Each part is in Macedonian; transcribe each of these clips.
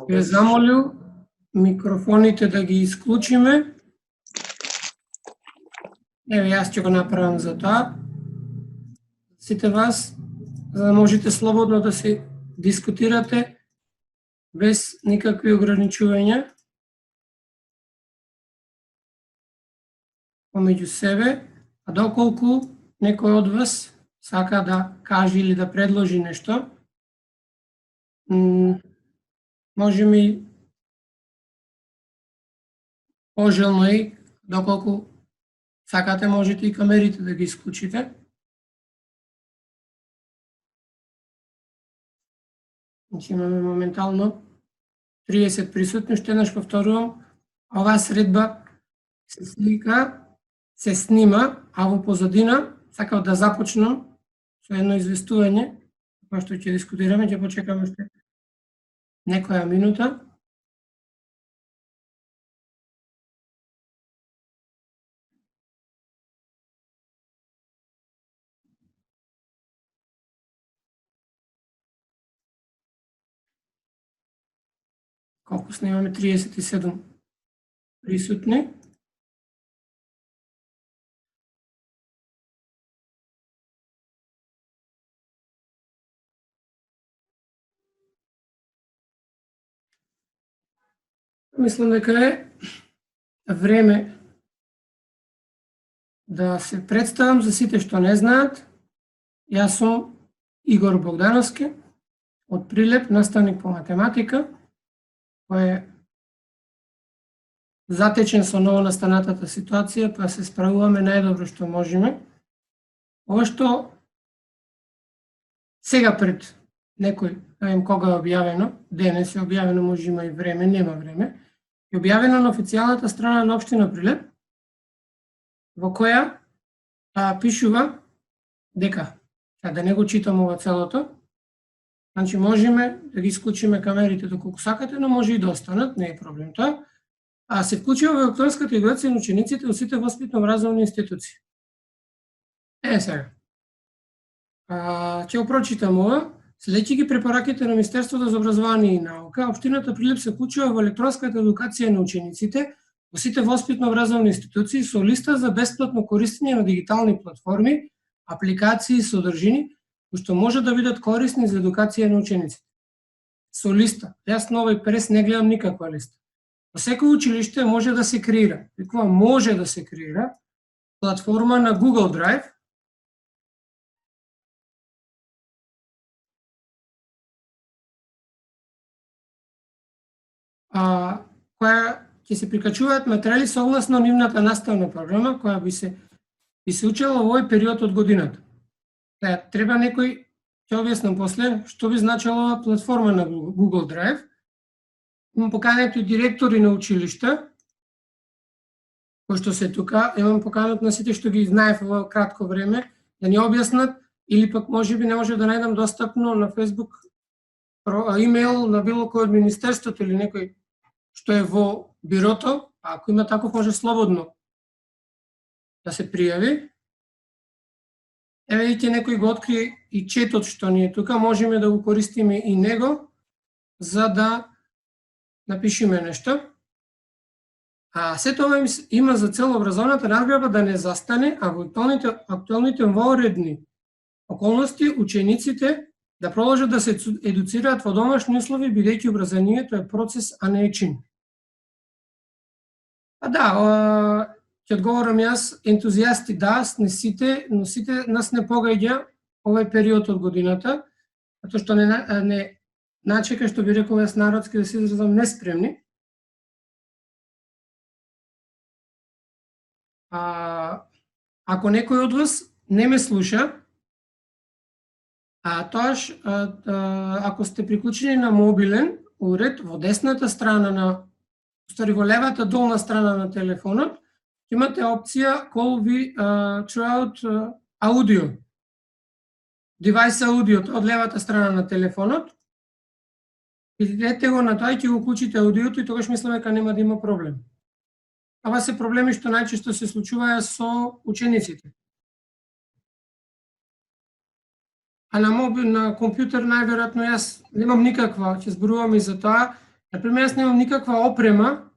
Ве замолил микрофоните да ги исклучиме. Еве, јас ќе го направам за тоа. Сите вас, за да можете слободно да се дискутирате без никакви ограничувања помеѓу себе, а доколку некој од вас сака да каже или да предложи нешто, можеме и пожелно и доколку сакате можете и камерите да ги исклучите. Значи имаме моментално 30 присутни, уште еднаш повторувам, оваа средба се слика, се снима, а во позадина сакав да започнам со едно известување, кој што ќе дискутираме, ќе почекаме уште некоја минута. Колку снимаме? 37 присутни. Мислам дека е време да се представам за сите што не знаат. Јас сум Игор Богдановски од Прилеп, наставник по математика, кој е затечен со новонастанатата ситуација, па се справуваме најдобро што можеме. Ова што сега пред некој, кога е објавено, денес е објавено, може има и време, нема време, е објавено на официјалната страна на општина Прилеп, во која пишува дека, да не го читам ова целото, значи можеме да ги исклучиме камерите доколку сакате, но може и да останат, не е проблем тоа, а се вклучува во електронската едукација на учениците во сите воспитно-образовни институции. Сега, ќе го прочитам ова. Следејќи ги препораките на Министерството за образование и наука, општината Прилеп се вклучува во електронската едукација на учениците во сите воспитно-образовни институции со листа за бесплатно користење на дигитални платформи, апликации и содржини, кои што може да бидат корисни за едукација на учениците. Со листа. Јас на овој прес не гледам никаква листа. Во секој училиште може да се креира, викувам може да се креира, платформа на Google Drive, која ќе се прикачуваат материјали согласно нивната наставна програма, која би се учела во овој период од годината. Треба некој, ќе објаснам после, што би значила ова платформа на Google Drive. Имам поканет и директори на училишта, кои што се тука, имам поканет на сите што ги знаев во кратко време, да ни објаснат, или пак можеби не може да најдам достапно на Facebook имейл на било кој од министерството или некој што е во бирото, а ако има таков може слободно да се пријави. Еве видите, некој го откри и четот што ни е тука, можеме да го користиме и него за да напишеме нешто. А сето ова има за цел образовната надградба да не застане, а во актуелните воредни околности учениците да продолжат да се едуцираат во домашни услови, бидејќи образованието е процес, а не е чин. Ќе одговорам јас, ентузијасти да, не сите, но сите нас не погаѓа овој период од годината, затоа што не начека, што би рекол јас народски да се изразам, неспремни. Ако некој од вас не ме слуша, тоаш, ако сте приклучени на мобилен уред, во десната страна во левата долна страна на телефонот, имате опција Call Throughout Audio. Device Audio од левата страна на телефонот. Видете го на тоа и ќе го уклучите аудиото и тогаш мислам дека нема да има проблем. Ова се проблеми што најчесто се случуваат со учениците. а на компјутер најверојатно јас немам никаква, ќе зборувам и за тоа. Например, јас немам никаква опрема.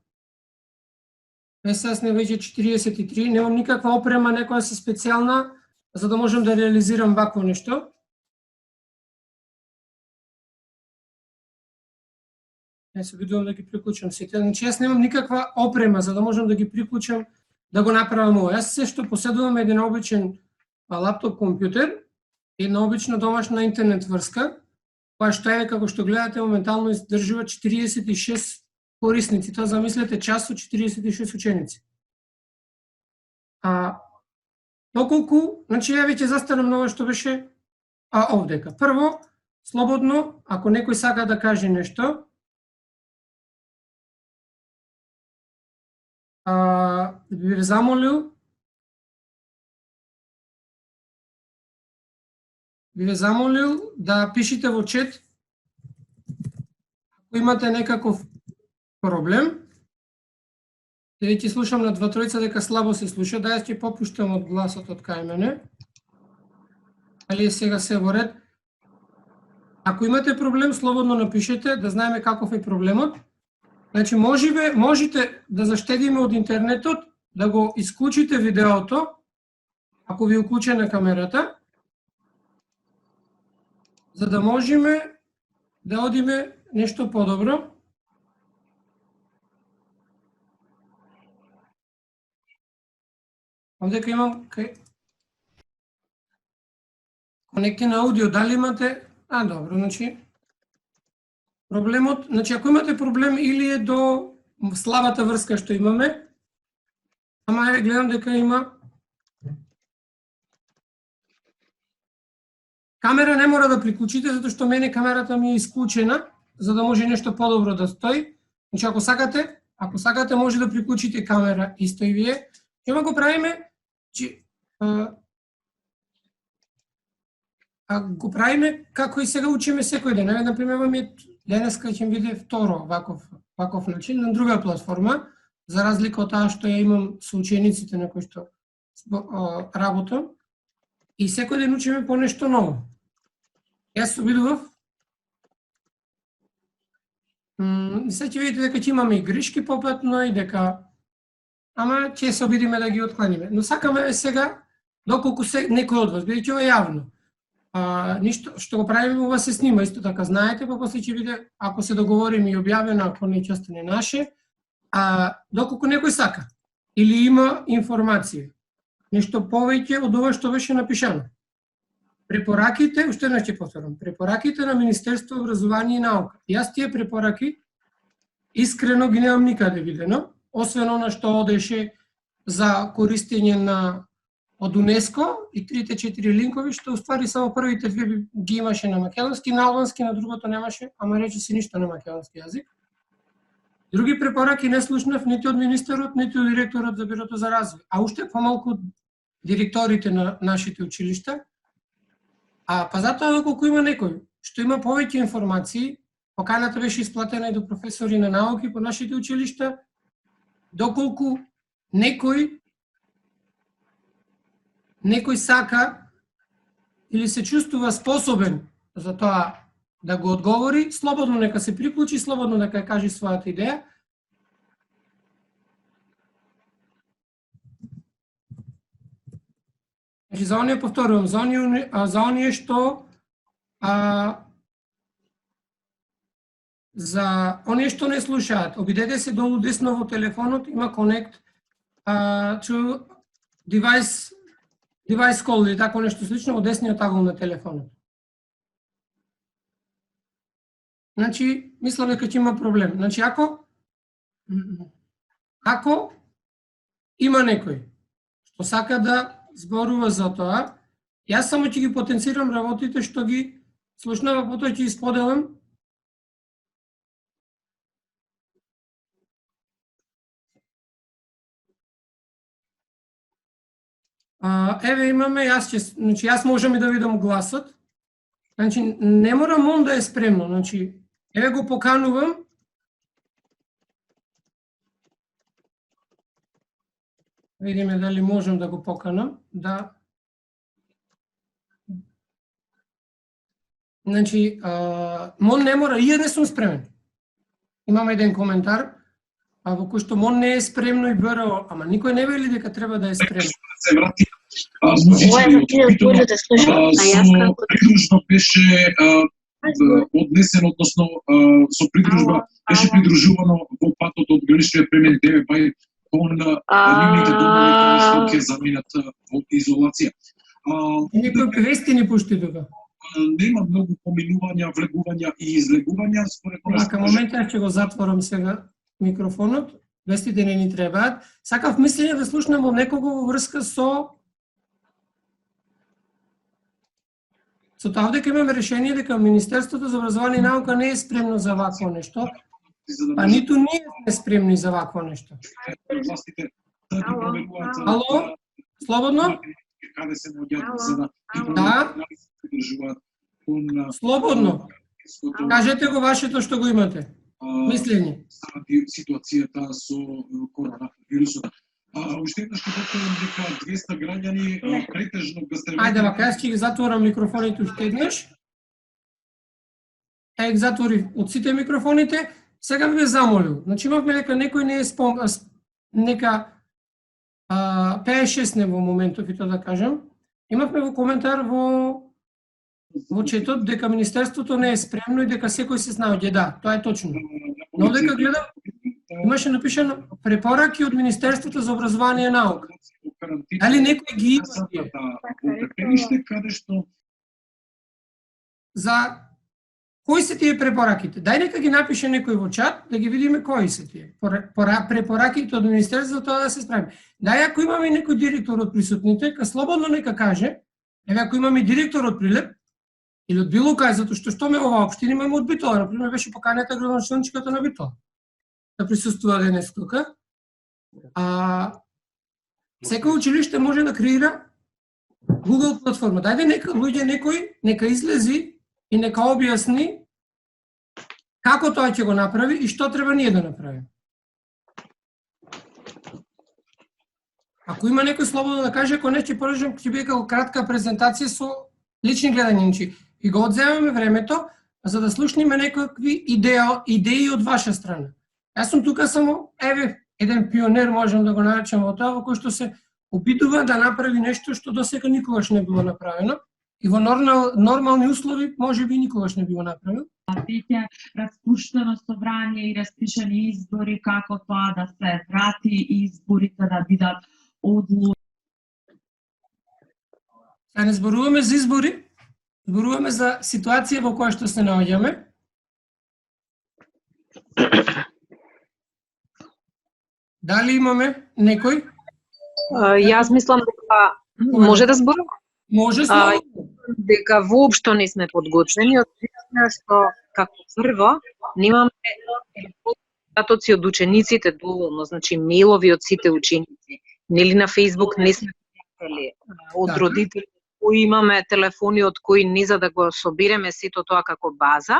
Сега сме веќе 43, немам никаква опрема, некоја се специјална, за да можам да реализирам вакво нешто. Јас се обидувам да ги приклучам сите. Значи, јас немам никаква опрема за да можам да ги приклучам, да го направам ова. Јас се што поседувам еден обичен лаптоп компјутер, една обична домашна интернет врска, која што е, како што гледате, моментално издржува 46 корисници. Тоа замислете час со 46 ученици. Доколку, значи ја веќе застанам на ова што беше овдека. Прво, слободно, ако некој сака да каже нешто, би ве замолил да пишите во чет ако имате некаков проблем. Веќе слушам на 2-3 дека слабо се слуша, да јас ќе попуштам од гласот од кај мене. Али сега се во ред. Ако имате проблем, слободно напишете, да знаеме каков е проблемот. Значи, можете да заштедиме од интернетот, да го исклучите видеото, ако ви е уклучена камерата, за да можеме да одиме нешто подобро. Овдека имам конекти на аудио, дали имате? Добро, значи проблемот, значи ако имате проблем или е до слабата врска што имаме, ама гледам дека има камера, не мора да приклучите, затоа што мене камерата ми е исклучена, за да може нешто подобро да стои. Значи ако сакате може да приклучите камера исто и вие. Ќе го правиме, го правиме како и сега учиме секој ден. Например, денеска ќе биде второ ваков начин на друга платформа, за разлика од таа што ја имам со учениците на кои што работам. И секој ден учиме по нешто ново. Јас се обидував. Сега ќе видите дека ќе имаме и грешки попатно и дека ама ќе се обидиме да ги отклониме. Но сакаме сега, доколку некој од вас, бидејќи ова е јавно, ништо што го правиме, ова се снима, исто така знаете, па после ќе биде, ако се договориме и објавено, ако не ќе остане наше, доколку некој сака или има информација, нешто повеќе од ова што беше напишано. Препораките, уште еднаш ќе повторам, препораките на Министерство образование и наука. Јас тие препораки искрено ги немам никаде видено, освен она што одеше за користење од УНЕСКО и 3-4 линкови, што уствари само првите две ги имаше на македонски, на албански, на другото немаше, ама рече си ништо на македонски јазик. Други препораки не слушнав нити од министерот, нити од директорот за Бирото за развој, а уште помалку од директорите на нашите училишта. Па затоа доколку има некој што има повеќе информации, поканата беше исплатена и до професори на науки по нашите училишта, доколку некој сака или се чувствува способен за тоа да го одговори, слободно нека се приклучи, слободно нека ја каже својата идеја. Значи, за оние повторувам, за оние што не слушаат, обидете се долу десно во телефонот, има connect to device call или тако нешто слично во десниот агол на телефонот. Значи, мислам дека ќе има проблем. Значи, ако има некој што сака да зборува за тоа, јас само ќе ги потенцирам работите што ги слушнава, потоа ќе исподелам. Еве имаме, јас можам и да видам гласот. Значи, не морам он да е спремно. Значи, еве го поканувам. Видиме дали можам да го поканам, да Значи, МОН не мора, и јас не сум спремен. Имам еден коментар, во кој што МОН не е спремно и БРО, ама никој не вели дека треба да е спремно. Се врати музичари од Питоно, со придружба беше однесен, односно со придружба беше придружувано во патот од граничниот премин ДВ бај кон нивните домови кои што ќе заминат во изолација. Некои вести не пушти тука. Нема многу поминувања, влегувања и излегувања, според нас. Така, моментот ќе го затворам сега микрофонот. Вестите не ни требаат. Сакав мислење да слушнам од некого во врска со тоа дека имаме решение дека Министерството за образование и наука не е спремно за вакво нешто, па ниту ние сме спремни за вакво нешто. Ало? Слободно? Каде се наоѓаат за да Да. Слободно. Кажете го вашето што го имате. Мислење. Ситуацијата со коронавирусот. Уште еднаш ќе повторам дека 200 граѓани претежно гастарбени. Ајде, вака, јас ќе ги затворам микрофоните уште еднаш. Ги затвори од сите микрофоните. Сега би ве замолил. Значи имавме дека некој не е нека П6 не во моментов и тоа да кажам. Имавме во коментар во четот дека Министерството не е спремно и дека секој се снаоѓа. Да, тоа е точно. Но дека гледам, имаше напишано препораки од Министерството за образование и наука. Дали некој ги има тие? За кои се тие препораките? Дај нека ги напише некој во чат да ги видиме кои се тие. Препораките од Министерството тоа да се справи. Дај ако имаме некој директор од присутните, ка слободно нека каже, еве ако имаме директор од Прилеп или од било кај, затоа што ме ова општина имаме од Битола, например беше поканета градоначалничката на Битола да присуствува денес тука. Секој училиште може да креира Google платформа. Дајде некој нека излези и нека објасни како тоа ќе го направи и што треба ние да направиме. Ако има некој слободно да каже, ако не ќе продолжам, ќе биде како кратка презентација со лични гледања. И го одземаме времето за да слушнеме некакви идеи од ваша страна. Јас сум тука само, еден пионер можам да го наречам во тоа, во кој што се обидува да направи нешто што досега никогаш не било направено и во нормални услови можеби никогаш не било направено. Веќе распуштено собрание и распишани избори, како тоа да се врати и изборите да бидат одлучени. А не зборуваме за избори, зборуваме за ситуација во која што се наоѓаме. Дали имаме некој? Јас мислам дека може да зборам. Може слободно. Дека воопшто не сме подготвени, од причина што како прво немаме податоци од учениците доволно, значи мејлови од сите ученици. Нели на Facebook не сме пратили од родители кои имаме телефони од кои не за да го собереме сето тоа како база.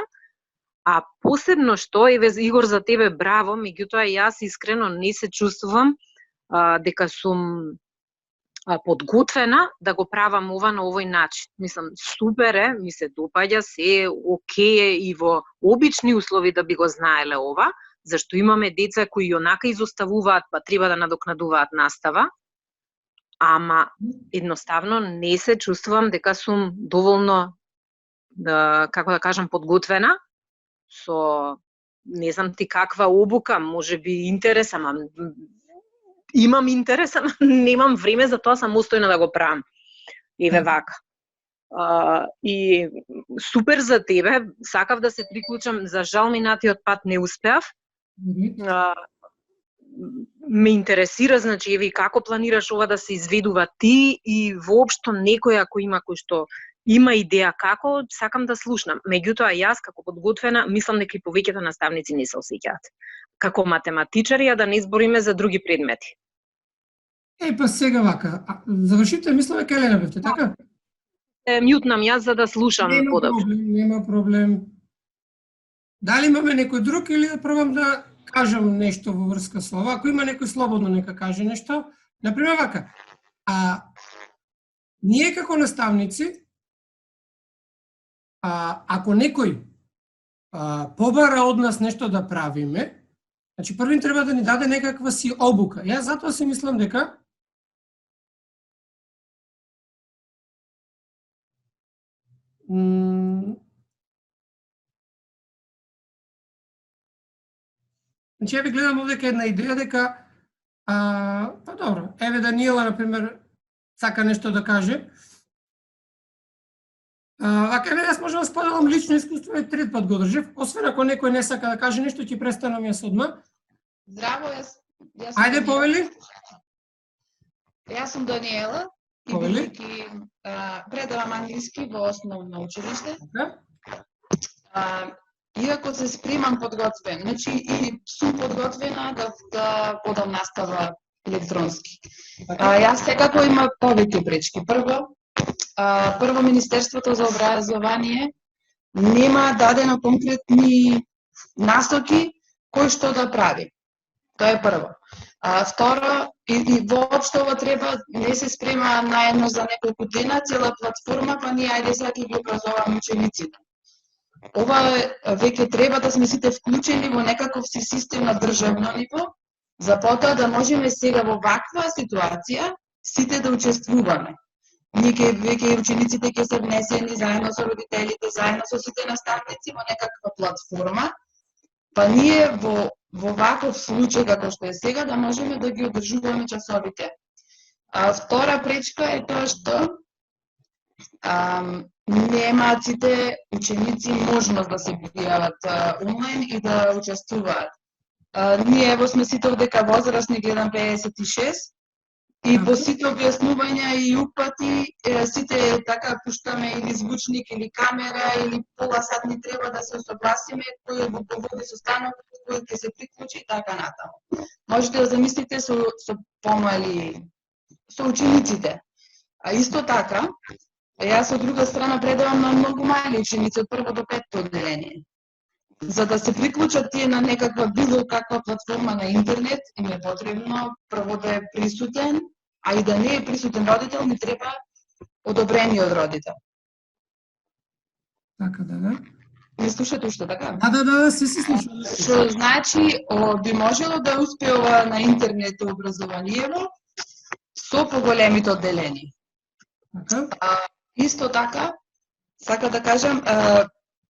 А посебно што, Игор, за тебе браво, меѓутоа јас искрено не се чувствувам дека сум подготвена да го правам ова на овој начин. Мислам, супер е, ми се допаѓа, се окей е и во обични услови да би го знаеле ова, зашто имаме деца кои онака изоставуваат, па треба да надокнадуваат настава, ама едноставно не се чувствувам дека сум доволно, како да кажам, подготвена, со не знам ти каква обука, може би интерес, ама имам интерес, ама немам време за тоа самостојно да го правам. Еве вака. И супер за тебе, сакав да се приклучам, за жал минатиот пат не успеав. Ме интересира, значи, еве како планираш ова да се изведува ти и воопшто некој ако има кој што има идеја како, сакам да слушнам. Меѓутоа, јас, како подготвена, мислам дека и повеќето наставници не се осеќаат. Како математичари, а да не збориме за други предмети. Па сега вака, завршите, мисламе Келена бевте, така? Мјутнам јас за да слушам подобро. Нема проблем. Дали имаме некој друг или да пробам да кажам нешто во врска со ова? Ако има некој слободно нека каже нешто. Например вака, ние како наставници ако некој побара од нас нешто да правиме, значи првин треба да ни даде некаква си обука. Јас затоа си мислам дека значи, ја ви гледам овдека една идеја дека, па добро, еве Даниела, например, сака нешто да каже. Вака, еве, јас можам да споделам лично искуство, и трет пат го држев, освен ако некој не сака да каже нешто, ќе престанам јас одма. Здраво, јас Ајде, повели. Јас сум Даниела и бидејќи предавам англиски во основно училиште. Иако се спремам подготвен, значи и сум подготвена да одам настава електронски. Јас секако има повеќе пречки. Прво Министерството за образование нема дадено конкретни насоки кој што да прави. Тоа е прво. Второ, и воопшто ова треба, не се спрема наедно за неколку дена, цела платформа, па ние ајде сега ќе ги образоваме учениците. Ова веќе треба да сме сите вклучени во некаков си систем на државно ниво, за потоа да можеме сега во ваква ситуација сите да учествуваме. Ние веќе учениците ќе се внесени заедно со родителите, заедно со сите наставници во некаква платформа, па ние во ваков случај како што е сега да можеме да ги одржуваме часовите. Втора пречка е тоа што немаат сите ученици можност да се пријават онлайн и да учествуваат. Ние ево сме сите одека возрастни, гледам 56, и по сите објаснувања и упати, сите така пуштаме или звучник, или камера, или пола сат ни треба да се согласиме, кој го поводи состанокот, кој ќе се приклучи и така натаму. Можете да замислите со помали, со учениците. А исто така, јас од друга страна предавам на многу мали ученици од прво до петто одделение. За да се приклучат тие на некаква било каква платформа на интернет, им е потребно прво да е присутен, а и да не е присутен родител, ни треба одобрение од родител. Така, да. Не слушате уште, така? Да, се слушам. Што значи, би можело да успеува на интернет образованиево со поголемите одделени. Исто така, сака да кажам,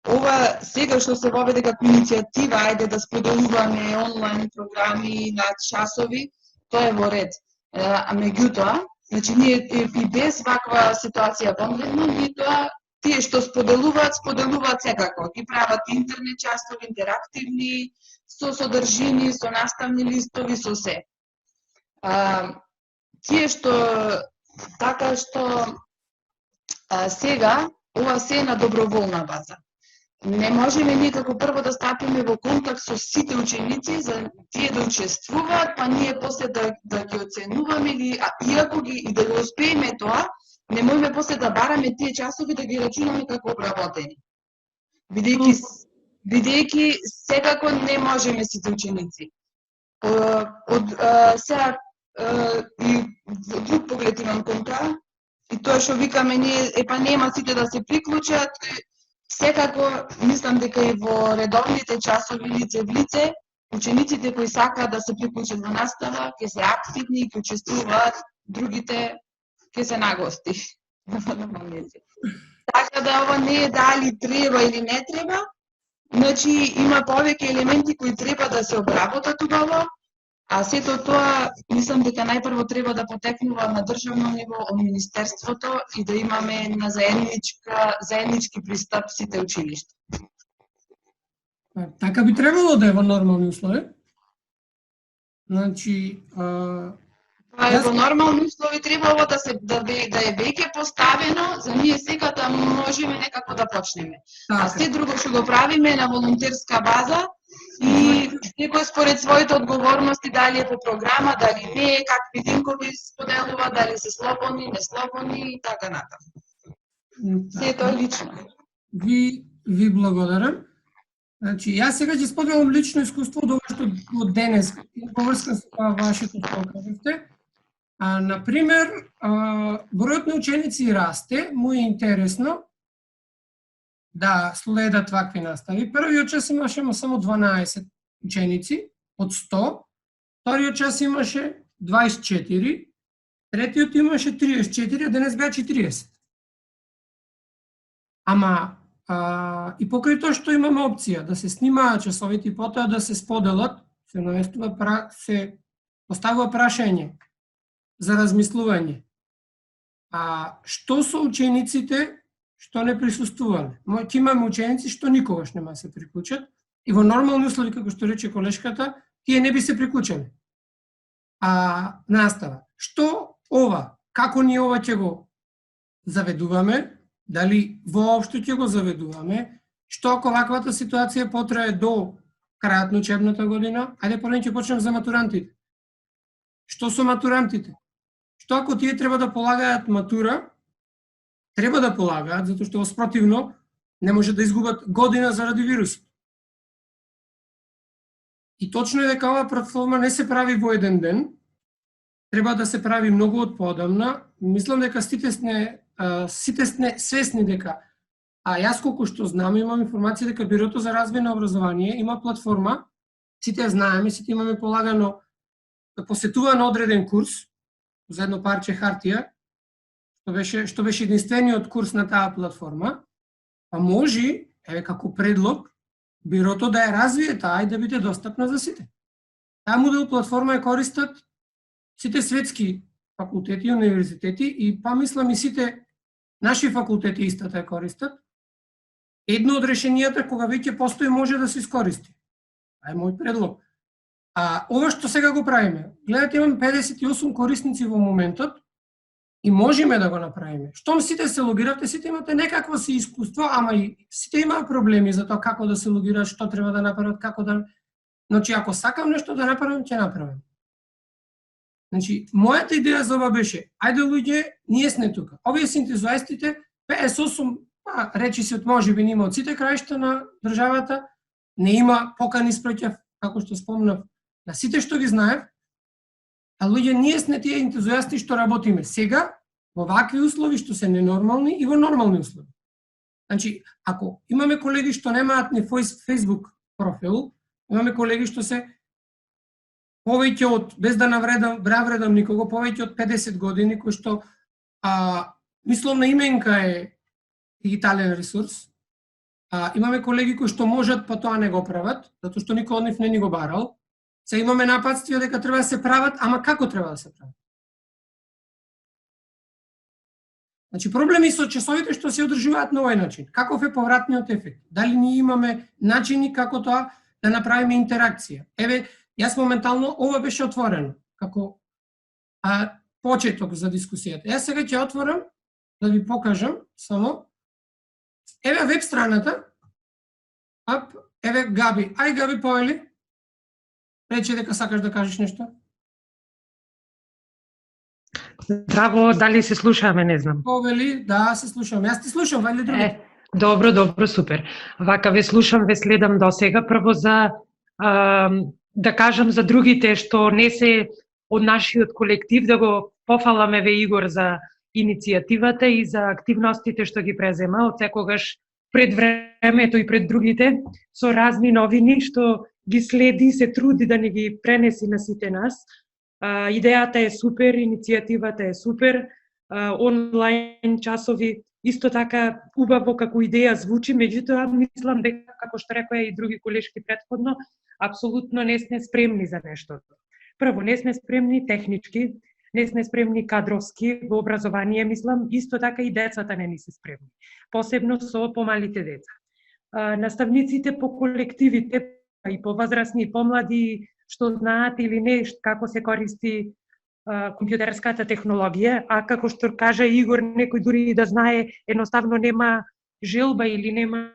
ова сега што се воведе како иницијатива, ајде да споделуваме онлайн програми на часови, тоа е во ред. Меѓутоа, значи ние и без ваква ситуација вонредно, меѓутоа тие што споделуваат секако. Ги прават интернет часови, интерактивни, со содржини, со наставни листови, со се. Тие што така што сега ова се е на доброволна база. Не можеме ние како прво да стапиме во контакт со сите ученици за тие да учествуваат, па ние после да ги оценуваме или иако и да го успееме тоа, не можеме после да бараме тие часови да ги рачунаме како обработени. Бидејќи секако не можеме сите ученици. Сега и друг поглед имам кон тоа, и тоа што викаме ние, па нема сите да се приклучат, секако мислам дека и во редовните часови лице в лице, учениците кои сакаат да се приклучат во настава, ќе се активни, ќе учествуваат, другите ќе се нагости. Така да ова не е дали треба или не треба, значи има повеќе елементи кои треба да се обработат убаво, а сето тоа, мислам дека најпрво треба да потекнува на државно ниво од Министерството и да имаме на заеднички пристап сите училишта. Така би требало да е во нормални услови. Значи, Тоа е во нормални услови, треба ова да е веќе поставено, за ние сега да можеме некако да почнеме. А се друго што го правиме на волонтерска база, и некој според своите одговорности, дали е по програма, дали не е, какви линкови споделува, дали се слободни, неслободни и така натаму. Се тоа лично. Ви благодарам. Значи, јас сега ќе споделам лично искуство од ова што од денес, поврска со тоа вашето што кажавте. Например, бројот на ученици расте, му е интересно, да следат вакви настави. Првиот час имаше само 12 ученици од 100, вториот час имаше 24, третиот имаше 34, а денес беа 40. Ама и покрај тоа што имаме опција да се снимаат часовите и потоа да се споделат, се поставува прашање за размислување. Што со учениците што не присуствувале? Ќе имаме ученици што никогаш нема се приклучат и во нормални услови, како што рече колешката, тие не би се приклучале. Настава. Што ова? Како ние ова ќе го заведуваме? Дали воопшто ќе го заведуваме? Што ако ваквата ситуација потрае до крајот на учебната година? Ајде прво ќе почнем за матурантите. Што со матурантите? Што ако тие треба да полагаат матура? Треба да полагаат, затоа што спротивно не може да изгубат година заради вирусот. И точно е дека оваа платформа не се прави во еден ден, треба да се прави многу од поодамна. Мислам дека сите сме свесни дека, јас колку што знам, имам информација дека Бирото за развој на образование има платформа, сите знаеме, сите имаме полагано, посетувано одреден курс за едно парче хартија, што беше единствениот курс на таа платформа, па може, како предлог, Бирото да ја развие таа и да биде достапна за сите. Таа модел платформа ја користат сите светски факултети и универзитети и па мислам и сите наши факултети истата ја користат. Едно од решенијата кога веќе постои може да се искористи. Тоа е мој предлог. Ова што сега го правиме, гледате, имам 58 корисници во моментот и можеме да го направиме. Штом сите се логиравте, сите имате некакво си искуство, ама и сите имаат проблеми за тоа како да се логираат, што треба да направат, како да... Значи, ако сакам нешто да направам, ќе направам. Значи, мојата идеја за ова беше, ајде луѓе, ние сме тука. Овие синтезуаистите, 58, речи се од можеби нема од сите краишта на државата, не има покани спреќав, како што спомнав, на сите што ги знаев, а луѓе, ние сме тие ентузијасти што работиме сега, во вакви услови што се ненормални и во нормални услови. Значи, ако имаме колеги што немаат ни Facebook профил, имаме колеги што се повеќе од, без да навредам никого, повеќе од 50 години, кои што мисловна именка е дигитален ресурс. Имаме колеги кои што можат, па тоа не го прават, затоа што никој од нив не ни го барал. Се имаме нападствија дека треба да се прават, ама како треба да се прават? Значи, проблеми со часовите што се одржуваат на овој начин. Каков е повратниот ефект? Дали ние имаме начини како тоа да направиме интеракција? Еве, јас моментално ова беше отворено, како почеток за дискусијата. Јас сега ќе отворам, да ви покажам, само. Еве веб страната. Еве Габи. Ај, Габи, повели. Рече дека сакаш да кажеш нешто. Здраво, дали се слушаме, не знам. Повели, да, се слушам. Јас те слушам, вали други. Добро, супер. Вака ве слушам, ве следам до сега. Прво за да кажам за другите што не се од нашиот колектив, да го пофаламе ве Игор за иницијативата и за активностите што ги презема од секогаш пред времето и пред другите со разни новини што ги следи и се труди да ни ги пренеси на сите нас. Идејата е супер, иницијативата е супер, онлайн часови исто така убаво како идеја звучи, меѓутоа мислам дека, како што рекоа и други колешки претходно, апсолутно не сме спремни за нештото. Прво, не сме спремни технички, не сме спремни кадровски во образование, мислам, исто така и децата не ни се спремни, посебно со помалите деца. Наставниците по колективите и повозрасни и помлади што знаат или не како се користи компјутерската технологија, а како што кажа Игор, некој дури и да знае, едноставно нема желба или нема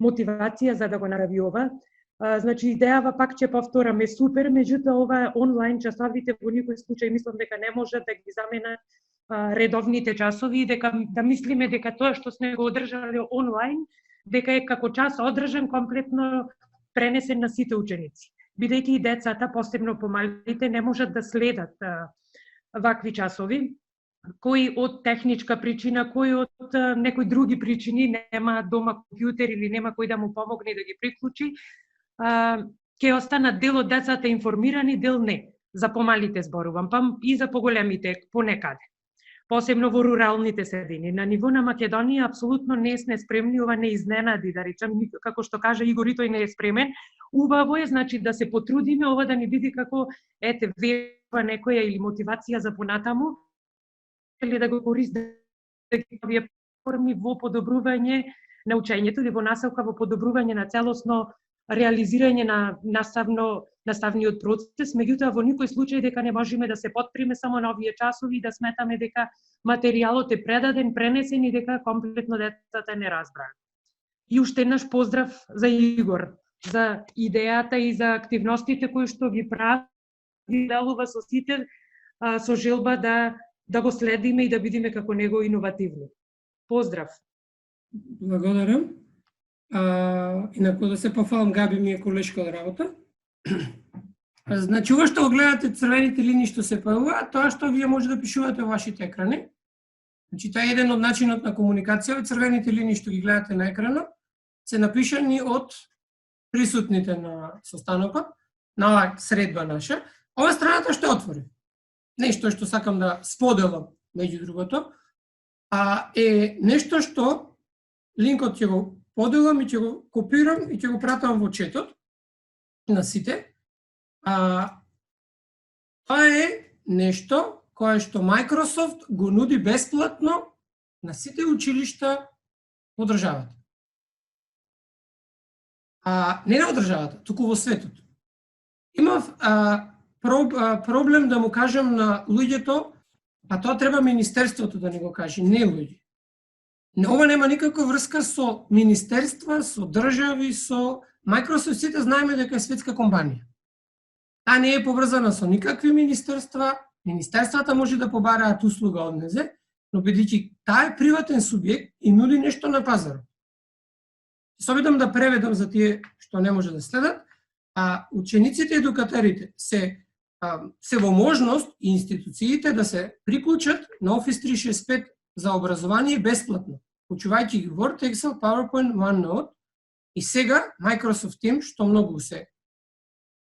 мотивација за да го направи ова. Значи, идејава, пак ќе повторам, е супер, меѓутоа ова онлайн часовите во никој случај мислам дека не може да ги заменат редовните часови и дека да мислиме дека тоа што сме го одржале онлайн, дека е како час одржан комплетно пренесен на сите ученици. Бидејќи и децата, посебно помалите, не можат да следат вакви часови. кои од техничка причина, кои од некои други причини нема дома компјутер или нема кој да му помогне да ги приклучи, ќе останат дел од децата информирани, дел не. За помалите зборувам, па и за поголемите понекаде. Посебно во руралните средини. На ниво на Македонија апсолутно не сме спремни, ова не изненади, да речем, како што кажа Игор, и тој не е спремен. Убаво е, значи, да се потрудиме ова да ни биде како, ете, верба некоја или мотивација за понатаму, или да го користиме овие форми во подобрување на учењето или во насока во подобрување на целосно реализирање на наставниот процес, меѓутоа во никој случај дека не можеме да се потприме само на овие часови и да сметаме дека материјалот е предаден, пренесен и дека комплетно децата не разбраат. И уште еднаш поздрав за Игор, за идејата и за активностите кои што ги прави, делува со сите, со желба да го следиме и да бидеме како него иновативни. Поздрав! Благодарам. Инаку да се пофалам, Габи ми е колешка од работа. Значи, ова што го гледате црвените линии што се појавуваат, тоа што вие може да пишувате во вашите екрани. Значи, тоа е еден од начинот на комуникација. Црвените линии што ги гледате на екранот се напишани од присутните на состанокот, на оваа средба наша. Ова страната што отвори. Нешто што сакам да споделам, меѓу другото, е нешто што линкот ќе го поделам и ќе го копирам и ќе го пратам во четот на сите. Тоа е нешто кое што Microsoft го нуди бесплатно на сите училишта во државата. Не на државата, туку во светот. Имав проблем да му кажам на луѓето, тоа треба Министерството да ни го каже, не луѓе. Ова нема никаква врска со министерства, со држави, со Microsoft. Сите знаеме дека е светска компанија. Таа не е поврзана со никакви министерства. Министерствата може да побараат услуга од незе, но бидејќи таа е приватен субјект и нуди нешто на пазарот. Се обидам да преведам за тие што не може да следат. Учениците и едукаторите се во можност и институциите да се приклучат на Office 365 за образование бесплатно, учувајќи ги Word, Excel, PowerPoint, OneNote и сега Microsoft Teams, што многу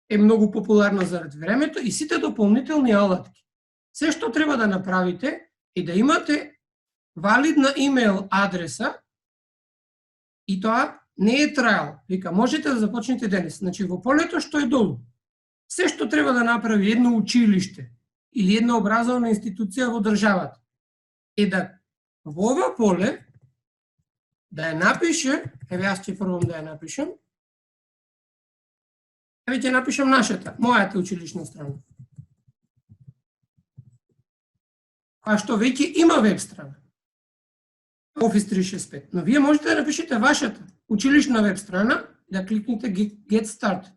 е многу популарно заради времето, и сите дополнителни алатки. Се што треба да направите е да имате валидна имейл адреса и тоа не е трајал. Вика, можете да започнете денес. Значи, во полето што е долу, се што треба да направи едно училиште или една образовна институција во државата е да во ова поле да ја напише, еве јас ќе пробам да ја напишам, еве ќе напишам нашата, мојата училишна страна. Што веќе има веб страна, Office 365, но вие можете да напишете вашата училишна веб страна, да кликнете Get Started.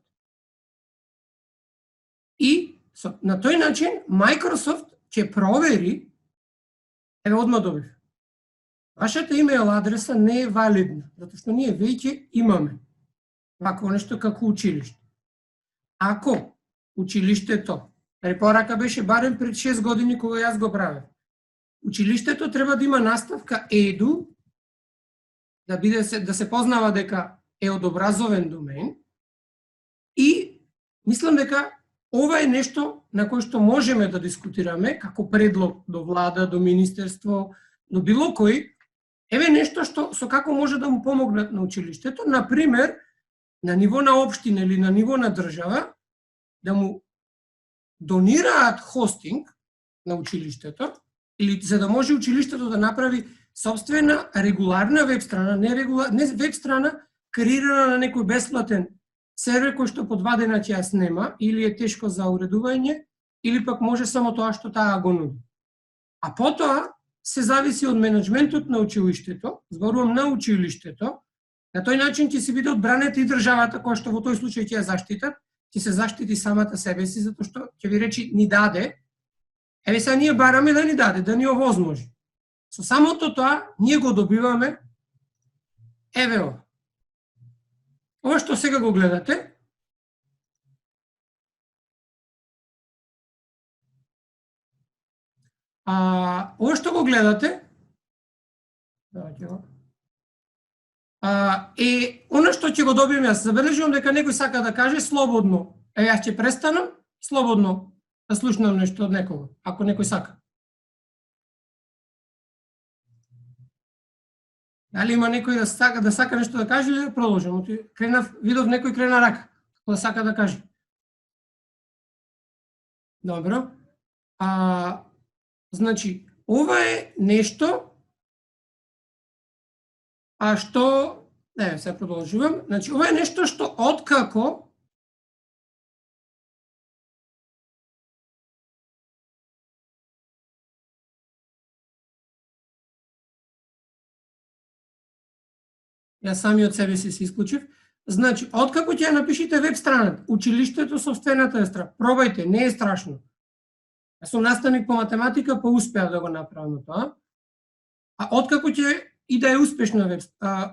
И на тој начин Microsoft ќе провери, еве одма добив, вашата имейл адреса не е валидна, затоа што ние веќе имаме вакво нешто како училиште. Ако училиштето, препорака беше барем пред 6 години кога јас го правев, училиштето треба да има наставка EDU, да се познава дека е од образовен домен, и мислам дека ова е нешто на кој што можеме да дискутираме како предлог до влада, до министерство, до било кој. Еве нешто што со како може да му помогнат на училиштето, например, на ниво на општина или на ниво на држава, да му донираат хостинг на училиштето, или за да може училиштето да направи собствена регуларна веб страна, не веб страна креирана на некој бесплатен сервер кој што по 2 дена ќе ја снема, или е тешко за уредување, или пак може само тоа што таа го нуди. А потоа се зависи од менеджментот на училиштето, зборувам на училиштето, на тој начин ќе се биде одбранета и државата, која што во тој случај ќе ја заштитат, ќе се заштити самата себе си, затоа што ќе ви речи ни даде, еве сега ние бараме да ни даде, да ни овозможи. Со самото тоа, ние го добиваме, еве ова. Ова што сега го гледате, Ова што го гледате, она што ќе го добием јас. Забележувам дека некој сака да каже слободно. Јас ќе престанам слободно да слушнам нешто од некого, ако некој сака. Дали има некој да сака нешто да каже или да продолжам? Видов некој крена рака, да сака да каже. Добро. Значи, ова е нешто што, се продолжувам, значи, ова е нешто што откако јас самиот себе си се исклучив, значи, откако ќе ја напишите веб страната, училиштето сопствената е пробајте, не е страшно. Јас сум наставник по математика, па успеав да го направам тоа. А откако ќе и да е успешна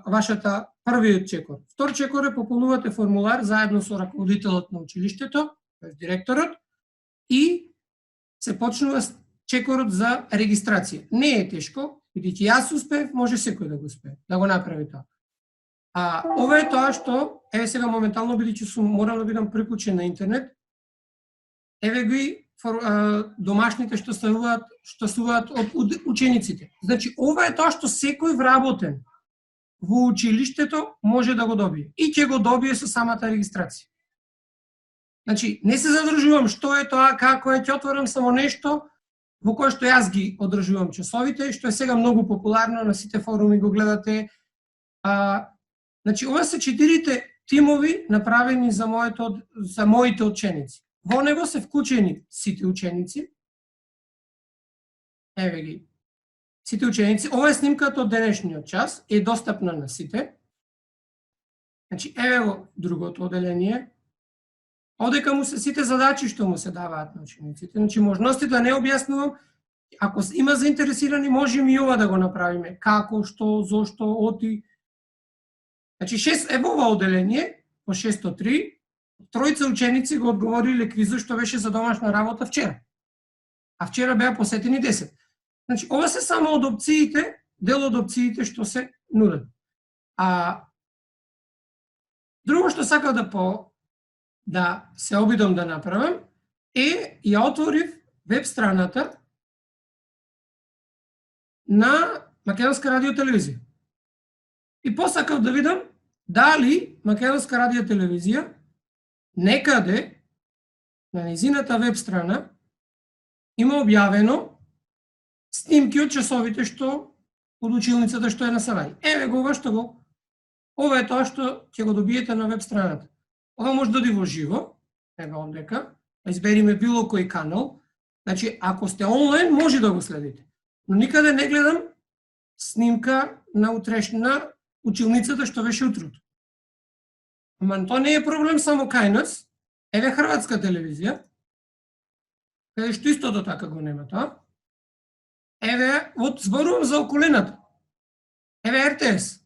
вашата првиот чекор. Втор чекор е пополнувате формулар заедно со раководителот на училиштето, директорот, и се почнува чекорот за регистрација. Не е тешко, бидејќи јас успеев, може секој да го успее, да го направи тоа. Ова е тоа што, еве сега моментално, бидејќи сум морал да бидам приклучен на интернет, еве ги домашните што ставуваат од учениците. Значи, ова е тоа што секој вработен во училиштето може да го добие. И ќе го добие со самата регистрација. Значи, не се задржувам што е тоа, како е, ќе отворам само нешто во кое што јас ги одржувам часовите, што е сега многу популарно, на сите форуми го гледате. Значи, ова се 4 тимови направени за моите ученици. Во него се вклучени сите ученици. Еве ги. Сите ученици. Ова е снимката од денешниот час, е достапна на сите. Значи, еве го другото оделение. Одека му се сите задачи што му се даваат на учениците. Значи, можности да не објаснувам. Ако има заинтересирани, можеме и ова да го направиме. Како, што, зошто, оти. Значи, во ова оделение, по 603, тројца ученици го одговориле квизот што беше за домашна работа вчера. А вчера беа посетени 10. Значи, ова се само од опциите, дел од опциите што се нудат. Друго што сакав да се обидам да направам е ја отворив веб страната на Македонска радио телевизија. И посакав да видам дали Македонска радио телевизија некаде на низината веб страна има објавено снимки од часовите што од училницата што е на Савај. Еве го ова е тоа што ќе го добиете на веб страната. Ова може да оди во живо, еве ондека, избериме било кој канал. Значи, ако сте онлайн, може да го следите. Но никаде не гледам снимка на утрешна училницата што беше утрото. Ама тоа не е проблем само кај нас. Еве Хрватска телевизија, каде што истото така го нема тоа. Еве, зборувам за околината. Еве РТС.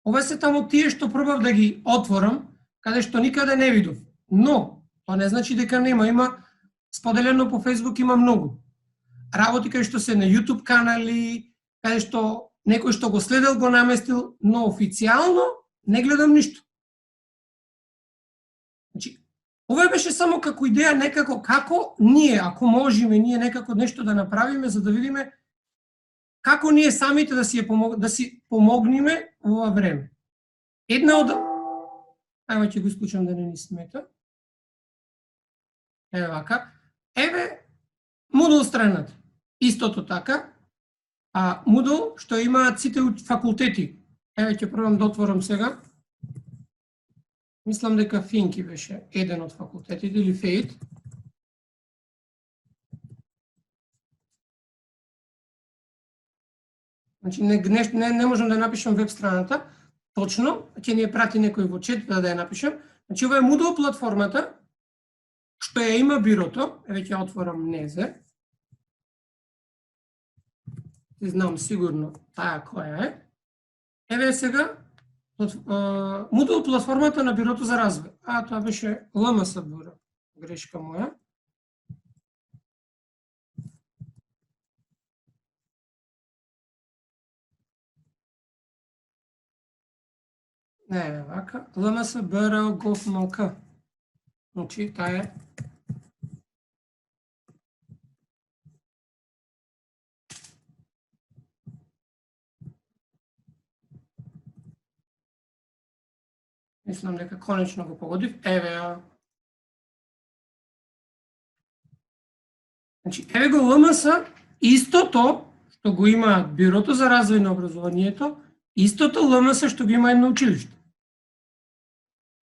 Ова се таму тие што пробав да ги отворам, каде што никаде не видов. Но, тоа не значи дека нема. Има споделено по Facebook, има многу. Работи каде што се на YouTube канали, каде што некој што го следел го наместил, но официјално не гледам ништо. Значи, ова беше само како идеја некако како ние, ако можеме ние некако нешто да направиме за да видиме како ние самите да си помогнеме во ова време. Една од Ајде ќе го исклучам да не ни смета. Еве вака. Еве Moodle страната. Истото така. Moodle што имаат сите факултети. Еве ќе пробам да отворам сега. Мислам дека Финки беше еден од факултетите или ФЕИТ. Значи не можам да напишам веб страната. Точно, ќе ни ја прати некој во чет да ја напишам. Значи, ова е Moodle платформата, што ја има бирото. Еве ќе отворам Незе. Знам сигурно таа која е. Еве сега Moodle платформата на бирото за развој. Тоа беше ЛМС бюро. Грешка моја. Не, вака. ЛМС, БРО, ГОВ, МЛК. Значи, таа е мислам дека конечно го погодив. Еве ја. Значи, еве го ЛМС, истото што го има Бирото за развој на образованието, истото ЛМС што го има едно училиште.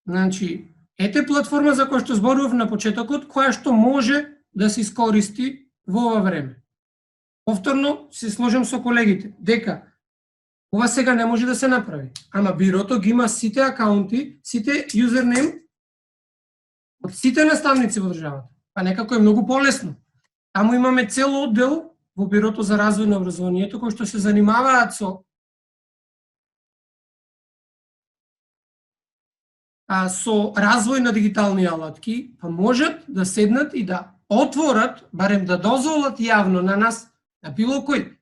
Значи, ете платформа за која што зборував на почетокот, која што може да се искористи во ова време. Повторно се сложам со колегите дека ова сега не може да се направи, ама Бирото ги има сите акаунти, сите юзернейм од сите наставници во државата. Па некако е многу полесно. Таму имаме цел оддел во Бирото за развој на образованието кои што се занимаваат со развој на дигитални алатки, па можат да седнат и да отворат, барем да дозволат јавно на нас, на било кој,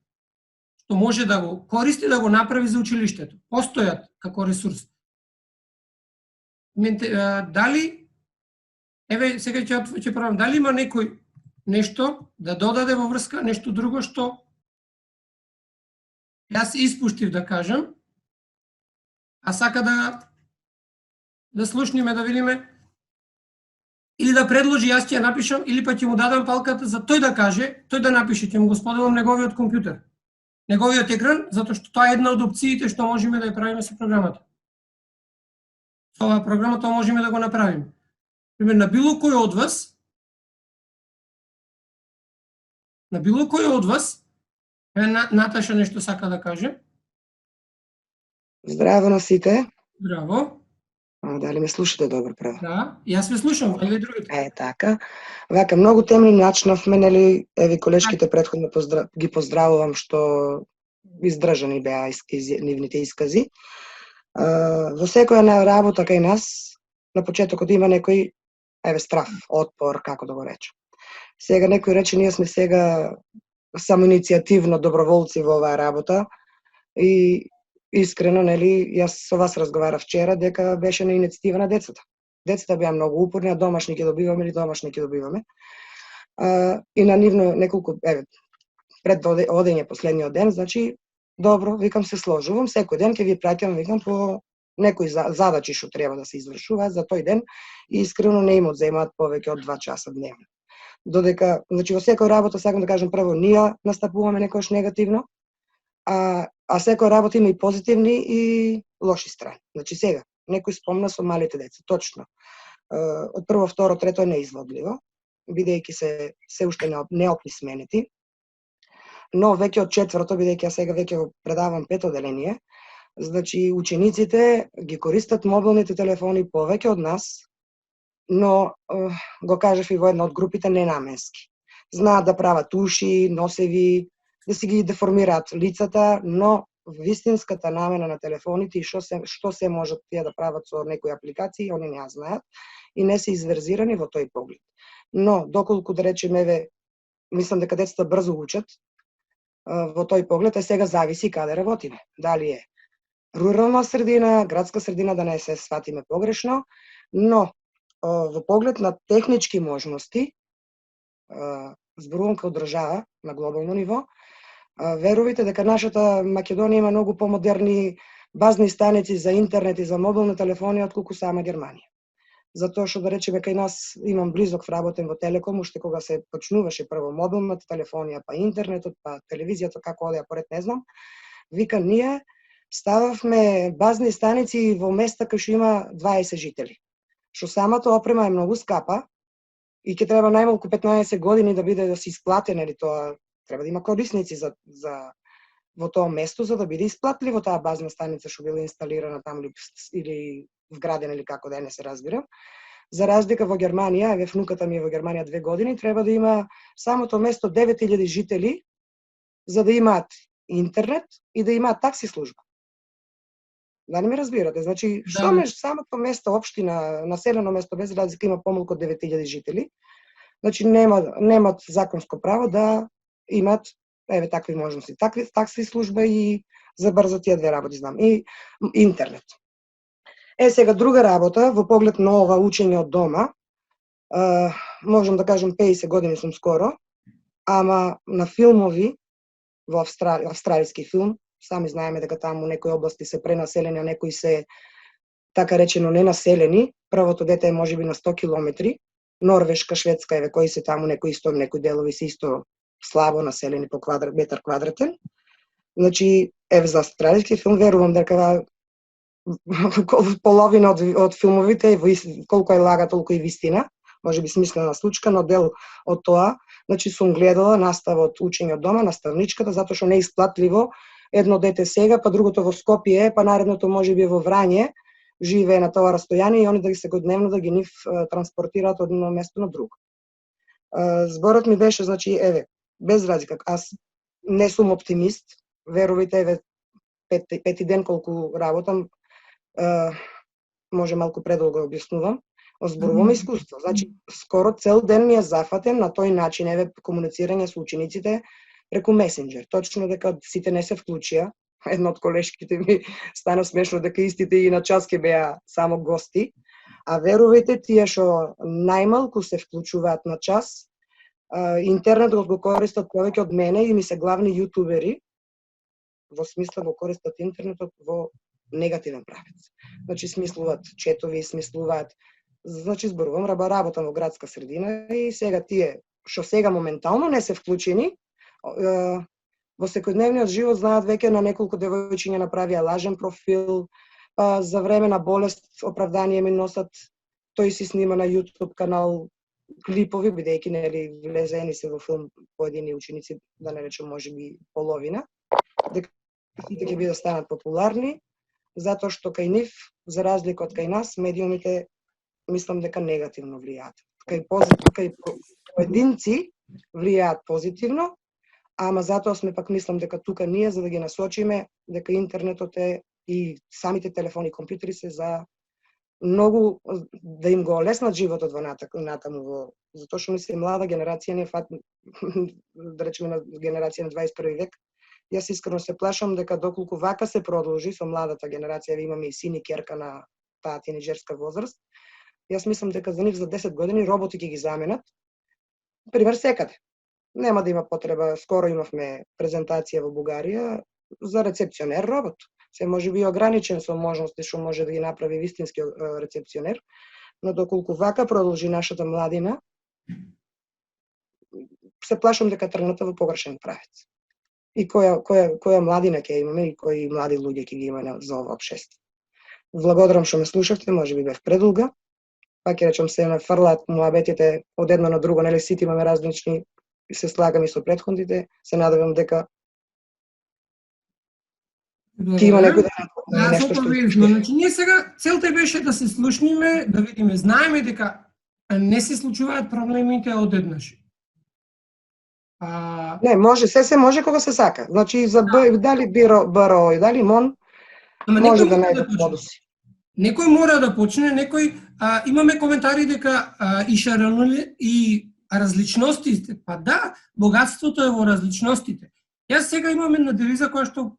што може да го користи, да го направи за училиштето. Постојат како ресурс. Дали, еве сега ќе правам, дали има некој нешто да додаде во врска, нешто друго што јас испуштив да кажам, а сака да слушниме, да видиме, или да предложи, јас ќе ја напишам, или па ќе му дадам палката за тој да каже, тој да напише, ќе му го споделам неговиот компјутер, неговиот екран, затоа што тоа е една од опциите што можеме да ја правиме со програмата. Со оваа програма тоа можеме да го направиме. Пример, на било кој од вас, Наташа нешто сака да каже. Здраво на сите. Здраво. Дали ме слушате добро право? Да, јас ве слушам, или другите. Така. Вака, многу темни начнавме, нели, еви колешките претходно ги поздравувам што издржани беа нивните искази. Во секоја работа кај нас, на почетокот има некој, страв, отпор, како да го речем. Сега некој рече, ние сме сега самоиницијативно доброволци во оваа работа и искрено, нели, јас со вас разговарав вчера дека беше на иницијатива на децата. Децата беа многу упорни, а домашни ќе добиваме. И на нивно неколку, пред одење последниот ден, значи, добро, викам се сложувам, секој ден ќе ви праќам, викам, по некои задачи што треба да се извршуваат за тој ден и искрено не им одземаат повеќе од 2 часа дневно. Додека, значи, во секоја работа, сакам да кажам, прво, ние настапуваме некојаш негативно, а секоја работа има и позитивни и лоши страни. Значи сега, некој спомна со малите деца, точно. Од прво, второ, трето е неизводливо, бидејќи се уште неописменети, но веќе од четврто, бидејќи ја сега веќе го предавам 5 одделение, значи учениците ги користат мобилните телефони повеќе од нас, но го кажав и во една од групите ненаменски. Знаат да прават уши, носеви, да си ги деформираат лицата, но вистинската намена на телефоните и што се можат тие да прават со некои апликации, они не ја знаат и не се изверзирани во тој поглед. Но доколку да речеме, мислам дека децата брзо учат во тој поглед, сега зависи каде работиме. Дали е рурална средина, градска средина, да не се сватиме погрешно, но во поглед на технички можности, зборувам као држава на глобално ниво, верувате дека нашата Македонија има многу помодерни базни станици за интернет и за мобилни телефони отколку сама Германија. Затоа што да речеме кај нас имам близок вработен во Телеком, уште кога се почнуваше прво мобилната телефонија, па интернетот, па телевизијата, како одеа поред не знам. Вика, ние стававме базни станици во места кај што има 20 жители. Што самата опрема е многу скапа и ќе треба најмалку 15 години да биде да се исплати, нели тоа, треба да има корисници во тоа место за да биде исплатливо таа базна станица што била инсталирана таму или вградена или како да не се разбира. За разлика во Германија, внуката ми е во Германија 2 години, треба да има самото место 9000 жители за да имаат интернет и да имаат такси служба. Дали ме разбирате? Значи, што самото место, општина, населено место без разлика има помалку од 9000 жители, значи немат законско право да имат такви можности. Такси служба и за брзо тие две работи знам. И интернет. Сега друга работа во поглед на ова учење од дома, можам да кажам 50 години сум скоро, ама на филмови во австралиски филм, сами знаеме дека таму некои области се пренаселени, а некои се така речено ненаселени. Првото дете е можеби на 100 километри. Норвешка, Шведска, еве кои се таму, некои делови се исто слабо населени по метар квадратен. Значи, еве за австралиски филм верувам дека половина од филмовите колку е лага, толку и вистина. Можеби смислена случка, но дел од тоа, значи сум гледала наставот учење од дома, наставничката, затоа што не е исплатливо едно дете сега, па другото во Скопје, па наредното можеби во Врање, живее на тоа растојание и они да ги секојдневно да ги нив транспортираат од едно место на друго. Зборот ми беше, значи, еве, без разлика, аз не сум оптимист, верувате, еве, пети ден колку работам, може малку предолго објаснувам, зборувам искуство. Значи, скоро цел ден ми е зафатен на тој начин, еве, комуницирање со учениците преку месенџер. Точно дека сите не се вклучија. Едно од колешките ми стана смешно дека истите и на час ке беа само гости. А верувајте, тие што најмалку се вклучуваат на час, интернетот го користат повеќе од мене и ми се главни јутубери, во смисла го користат интернетот во негативен правец. Значи, смислуваат четови, смислуваат. Значи, зборувам, работам во градска средина и сега тие, што сега моментално не се вклучени, во секојдневниот живот знаат веќе на неколку девојчиња направија лажен профил, за време на болест оправдание ми носат, тој си снима на YouTube канал клипови, бидејќи нели влезени се во филм поедини ученици, да не речем можеби половина, дека сите ќе бидат станат популарни, затоа што кај нив, за разлика од кај нас, медиумите мислам дека негативно влијаат. Кај поединци влијаат позитивно, ама затоа сме пак мислам дека тука ние за да ги насочиме дека интернетот е и самите телефони и компјутери се за многу да им го олеснат животот во натаму, затоа што мислам млада генерација не фат, да речеме на генерација на 21 век. Јас искрено се плашам дека доколку вака се продолжи со младата генерација, имаме и син и ќерка на таа тинеџерска возраст, јас мислам дека за нив за 10 години роботи ќе ги заменат. Пример секаде. Нема да има потреба, скоро имавме презентација во Бугарија за рецепционер робот. Се може би ограничен со можности што може да ги направи вистински рецепционер, но доколку вака продолжи нашата младина, се плашам дека тргната во погрешен правец. И која младина ќе имаме и кои млади луѓе ќе ги имаме за ова општество. Благодарам што ме слушавте, може би бев предолга. Пак ќе речам се нафрлаат муабетите од едно на друго, нели сите имаме различни, се слагам и со претходните, се надевам дека ти има некој нешто што... Значи, ние сега целта беше да се слушниме, да видиме, знаеме дека не се случуваат проблемите одеднаш. Не, може, се може кога се сака. Значи, за дали БРО и дали МОН, може да најде подоси. Некој мора да почне, имаме коментари дека и шароли и различностите, па да, богатството е во различностите. Јас сега имам една девиза која што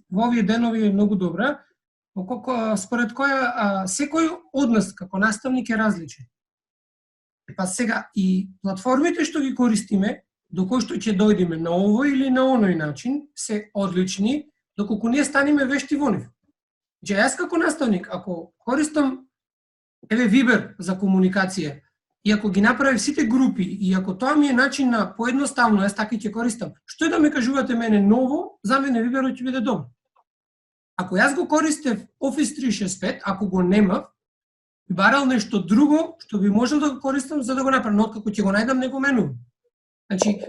во овие денови е многу добра, според која секој од нас како наставник е различен. Па сега и платформите што ги користиме, до кој што ќе дојдеме на овој или на оној начин, се одлични, доколку ние станеме вешти во нив. Јас како наставник, ако користам Вибер за комуникација, и ако ги направи сите групи, и ако тоа ми е начин на поедноставно, јас така ќе користам, што е да ме кажувате мене ново, за мене Виберот ќе биде добро. Ако јас го користев Office 365, ако го немав, би барал нешто друго, што би можел да го користам за да го направам, но откако ќе го најдам, не го менувам. Значи,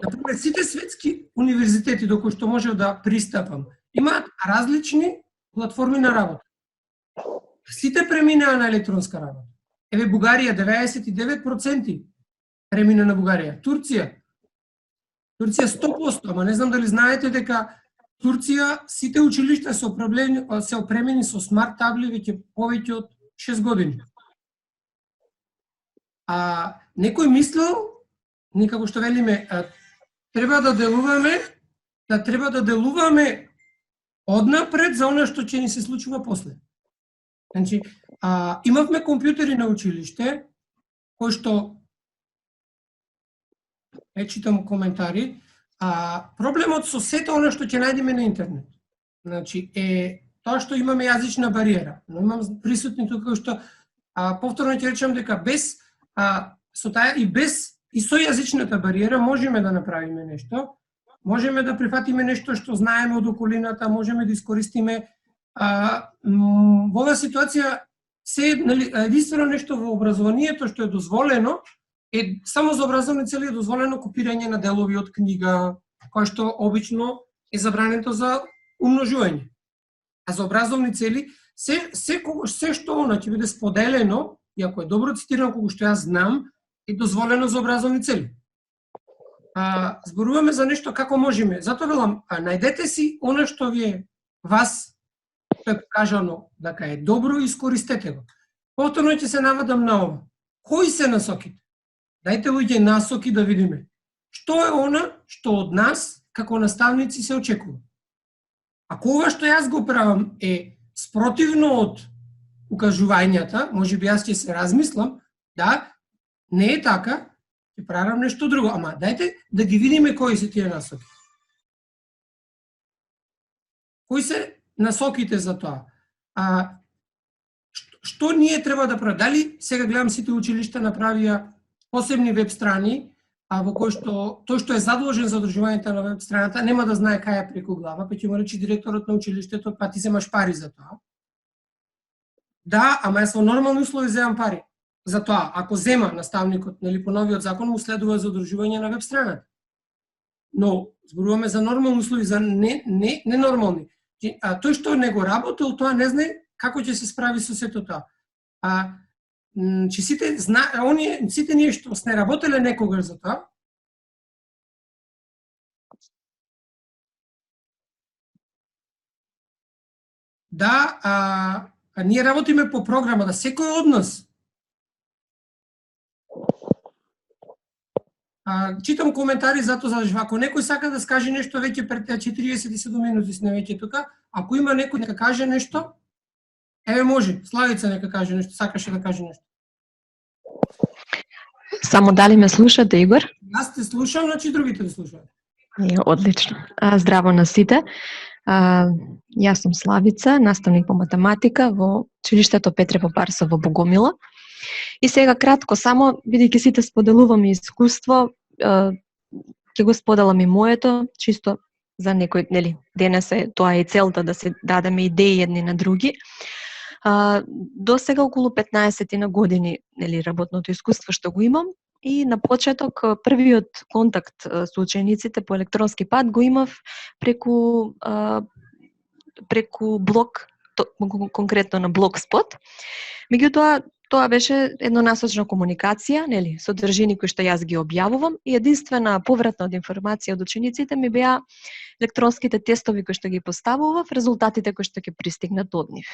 например, сите светски универзитети до кои што можев да пристапам, имаат различни платформи на работа. Сите преминаа на електронска работа. Бугарија 99% премина на Бугарија. Турција 100%, ама не знам дали знаете дека Турција сите училишта се опремени со смарт табли веќе повеќе од 6 години. Некој мислел, никако што велиме, треба да делуваме однапред за она што ќе ни се случува после. Значи, имавме компјутери на училиште, кои што читам коментари, проблемот со сето она што ќе најдеме на интернет, значи, е тоа што имаме јазична бариера. Но имам присутни тука што повторно ќе речам дека без со таа и без и со јазичната бариера можеме да направиме нешто, можеме да прифатиме нешто што знаеме од околината, можеме да искористиме во оваа ситуација се единствено нешто во образованието што е дозволено е само за образовни цели е дозволено копирање на делови од книга, кој што обично е забрането за умножување. А за образовни цели се што она ќе биде споделено, и ако е добро цитирано кога што јас знам, е дозволено за образовни цели. Зборуваме за нешто како можеме. Затоа велам, најдете си она што ви е вас е кажано дека е добро, искористете го. Повторно ќе се навадам на ова. Кои се насоките? Дајте луѓе насоки да видиме. Што е она што од нас, како наставници, се очекува? Ако ова што јас го правам е спротивно од укажувањата, може би јас ќе се размислам, да, не е така, ќе правам нешто друго. Ама дајте да ги видиме кои се тие насоки. Кои се насоките за тоа? Што ние треба да правиме? Дали сега гледам сите училишта направија посебни веб страни, во кој што тој што е задолжен за одржувањето на веб страната нема да знае кај е преку глава, па ќе му речи директорот на училиштето, па ти земаш пари за тоа. Да, ама јас во нормални услови земам пари. За тоа, ако зема наставникот, нели по новиот закон му следува за одржување на веб страната. Но зборуваме за нормални услови, за не нормални. Тој што не го работел, тоа не знае како ќе се справи со сето тоа. Че сите ние што сме работеле некогаш за тоа, да, ние работиме по програма, да секој од нас. Читам коментари затоа за ако некој сака да скаже нешто веќе пред 47 минути сме веќе тука, ако има некој нека каже нешто, еве може, Славица нека каже нешто, сакаше да каже нешто. Само дали ме слушате, Игор? Јас те слушам, значи другите те слушаат. Одлично. Здраво на сите. Јас сум Славица, наставник по математика во училиштето Петре Попарсов во Богомила. И сега кратко само, бидејќи сите споделуваме искуство, ќе го споделам и моето, чисто за некој, нели, денес е тоа е целта да се дадеме идеи едни на други. До сега околу 15 на години, нели, работното искуство што го имам, и на почеток првиот контакт со учениците по електронски пат го имав преку блог, конкретно на Blogspot. Меѓутоа, тоа беше еднонасочна комуникација, нели, содржини кои што јас ги објавувам, и единствена повратна од информација од учениците ми беа електронските тестови кои што ги поставував, резултатите кои што ќе пристигнат од нив.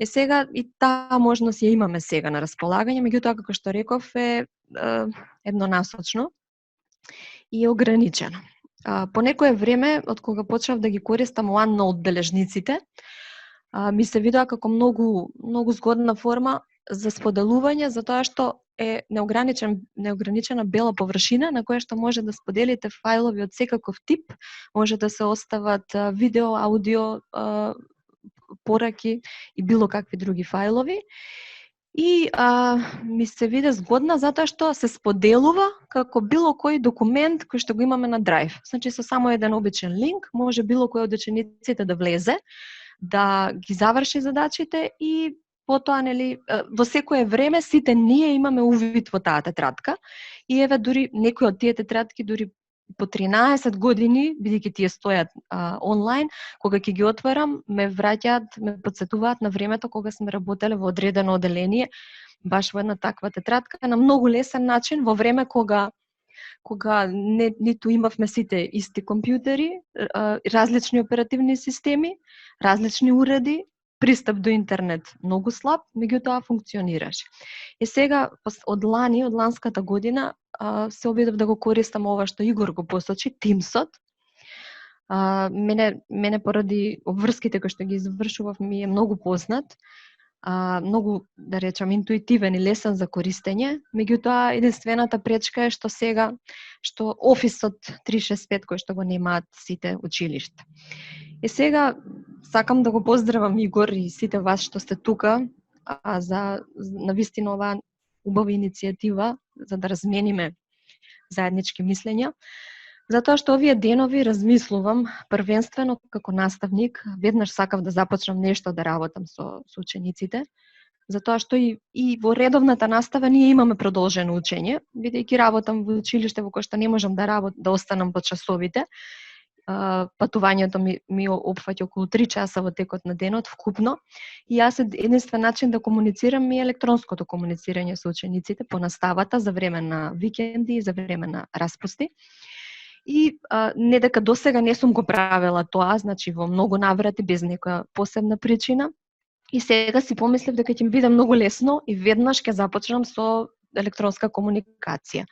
И сега и таа можност ја имаме сега на располагање, меѓутоа како што реков е еднонасочно и ограничено. По некое време, од кога почнав да ги користам OneNote бележниците, ми се видоа како многу згодна форма за споделување, затоа што е неограничена бела површина на која што може да споделите фајлови од секаков тип, може да се остават видео, аудио, пораки и било какви други фајлови. И ми се виде згодна затоа што се споделува како било кој документ кој што го имаме на Drive. Значи со само еден обичен линк може било кој од учениците да влезе, да ги заврши задачите и потоа, нели, во секое време сите ние имаме увид во таа тетрадка и еве дури некои од тие тетрадки дури по 13 години, бидејќи тие стојат онлайн, кога ќе ги отварам, ме враќаат, ме потсетуваат на времето кога сме работеле во одредено оделение, баш во една таква тетрадка, на многу лесен начин, во време кога ниту имавме сите исти компјутери, различни оперативни системи, различни уреди, пристап до интернет многу слаб, меѓутоа функционираше. И сега, од ланската година, се обидов да го користам ова што Игор го посочи, Teams-от. Мене поради обврските кои што ги извршував ми е многу познат, многу, да речам, интуитивен и лесен за користење. Меѓутоа, единствената пречка е што сега, што Офисот 365 кој што го немаат сите училишта. И сега сакам да го поздравам Игор и сите вас што сте тука за навистина оваа убава иницијатива за да размениме заеднички мислења. Затоа што овие денови размислувам првенствено како наставник, веднаш сакав да започнам нешто да работам со учениците, затоа што и во редовната настава ние имаме продолжено учење, бидејќи работам во училиште во кое што не можам да останам по часовите. Патувањето ми опфаќа околу 3 часа во текот на денот вкупно и јас единствен начин да комуницирам е електронското комуницирање со учениците по наставата за време на викенди и за време на распусти. И не дека досега не сум го правела тоа, значи во многу наврати без некоја посебна причина. И сега си помислив дека ќе ми биде многу лесно и веднаш ќе започнам со електронска комуникација.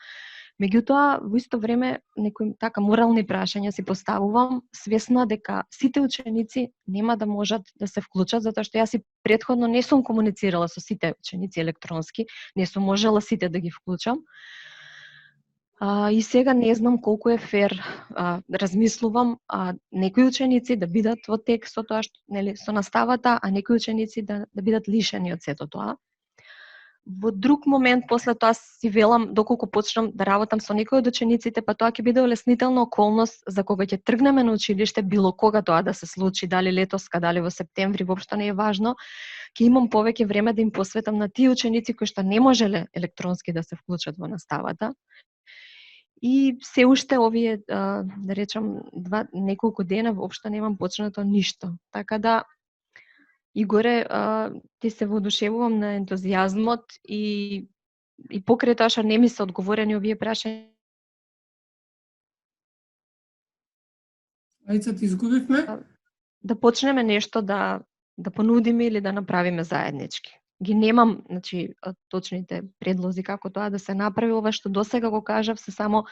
Меѓутоа, во исто време, некои така морални прашања си поставувам, свесна дека сите ученици нема да можат да се вклучат, затоа што јас и претходно не сум комуницирала со сите ученици електронски, не сум можела сите да ги вклучам. И сега не знам колку е фер, размислувам некои ученици да бидат во тек со тоа што, нели, со наставата, а некои ученици да бидат лишени од сето тоа. Во друг момент после тоа си велам доколку почнам да работам со некои од учениците, па тоа ќе биде олеснителна околност за кога ќе тргнеме на училиште, било кога тоа да се случи, дали летоска, дали во септември, воопшто не е важно, ќе имам повеќе време да им посветам на тие ученици кои што не можеле електронски да се вклучат во наставата. И се уште овие, да речам, неколку дена воопшто немам почнато ништо. Така да, Игоре, ти се воодушевувам на ентузијазмот и покрај тоа што не ми се одговорени овие прашања. Ајца, ти изгубивме? Да почнеме нешто да понудиме или да направиме заеднички. Ги немам, значи, точните предлози како тоа да се направи, ова што досега го кажав се само,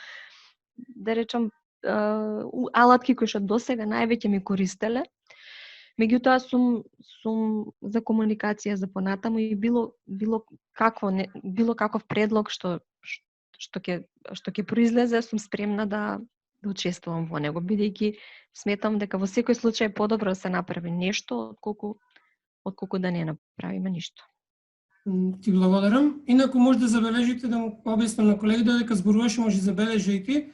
да речам, алатки кои што досега највеќе ми користеле. Меѓутоа сум за комуникација за понатаму и било каков предлог што ќе произлезе, сум спремна да учествувам во него, бидејќи сметам дека во секој случај е подобро да се направи нешто отколку да не направиме ништо. Ти благодарам. Инаку може да забележите, да му објаснам на колегите дека зборуваше, може забележи и ти,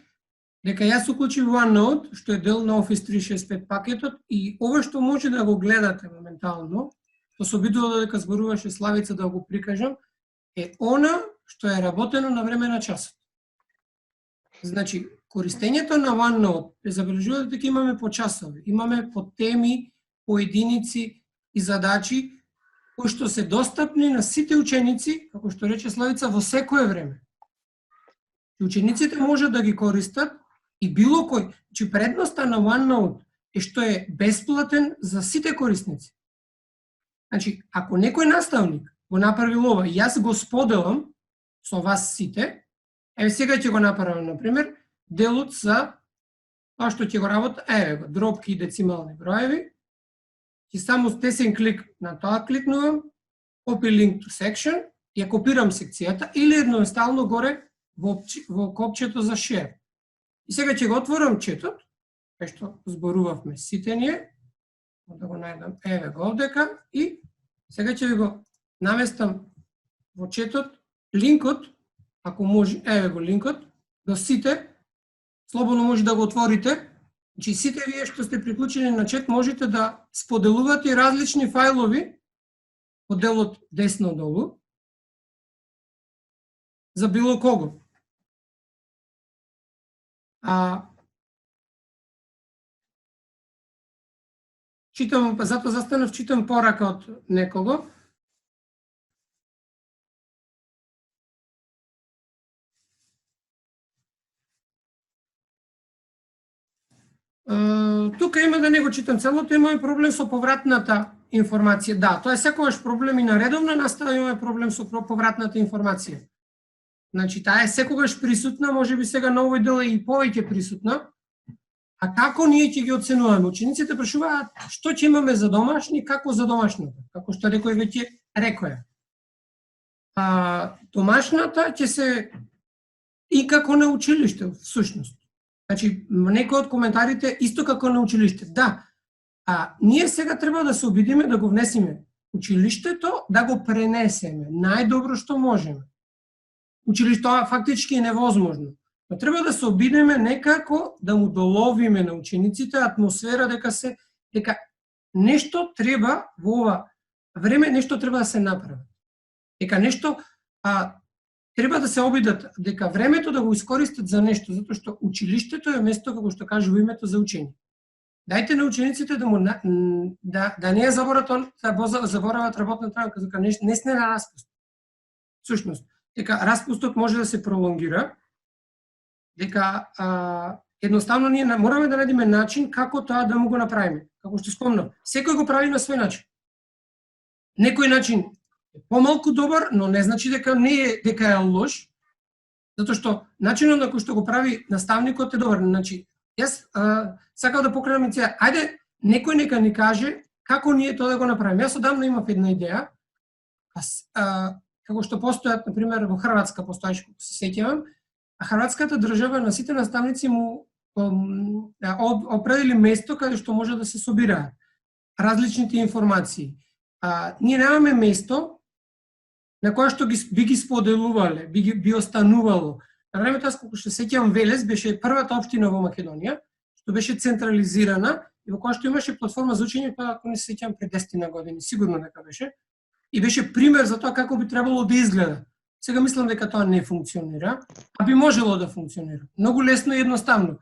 дека јас уклучив OneNote, што е дел на Office 365 пакетот, и ова што може да го гледате моментално, што се обидува дека зборуваше Славица да го прикажам, е она што е работено на време на часот. Значи, користењето на OneNote, забележувате дека имаме по часови, имаме по теми, по единици и задачи, кои што се достапни на сите ученици, како што рече Славица, во секое време. И учениците можат да ги користат и било кој. Значи, предноста на OneNote е што е бесплатен за сите корисници. Значи, ако некој наставник го направил ова, јас го споделам со вас сите, сега ќе го направам, например, делот за тоа што ќе го работа, го, дропки и децимални броеви, и само с десен клик на тоа кликнувам, copy link to section, ја копирам секцијата или едноставно горе во копчето за share. И сега ќе го отворам четот, кај што зборувавме сите ние, да го најдам, го овдека, и сега ќе ви го наместам во четот линкот, ако може, го линкот, до сите, слободно може да го отворите. Значи, сите вие што сте приклучени на чет можете да споделувате различни фајлови од делот десно долу за било кого. Читам, затоа застанав, читам порака од некого. Тука има да не го читам целото, имаме проблем со повратната информација. Да, тоа е секогаш проблем и на редовна настава имаме проблем со повратната информација. Значи, таа е секогаш присутна, можеби сега на овој дел е и повеќе присутна, А како ние ќе ги оценуваме? Учениците прашуваат што ќе имаме за домашни, како за домашната, како што некој веќе рекоја. Домашната ќе се и како на училиште, всушност. Значи, некои од коментарите исто како на училиште. Да, ние сега треба да се обидиме да го внесеме училиштето, да го пренесеме најдобро што можеме. Училиштето фактички е невозможно. Но треба да се обидеме некако да му доловиме на учениците атмосфера дека нешто треба во ова време, нешто треба да се направи. Дека нешто треба да се обидат, дека времето да го искористат за нешто, затоа што училиштето е место, како што кажува името, за учење. Дајте на учениците да не ја заборават работната рамка, дека не сме на распуст. Всушност, дека распустот може да се пролонгира, дека едноставно ние мораме да најдеме начин како тоа да му го направиме. Како што спомнав, секој го прави на свој начин. Некој начин е помалку добар, но не значи дека е лош, затоа што начинот на кој што го прави наставникот е добар. Значи, јас сакам да покренам иницијатива. Ајде, некој нека ни каже како ние тоа да го направиме. Јас одамна имав една идеја, како што постојат, например, во Хрватска постојаш, како се сеќавам, а хрватската држава на сите наставници му определи место каде што може да се собираат различните информации. Ние немаме место на кое што би ги споделувале, би останувало. На времето, аз колку што сеќавам, Велес беше првата општина во Македонија, што беше централизирана и во која што имаше платформа за учење, ако не се сеќавам, пред 10 години, сигурно дека беше, и беше пример за тоа како би требало да изгледа. Сега мислам дека тоа не функционира, а би можело да функционира. Многу лесно и едноставно.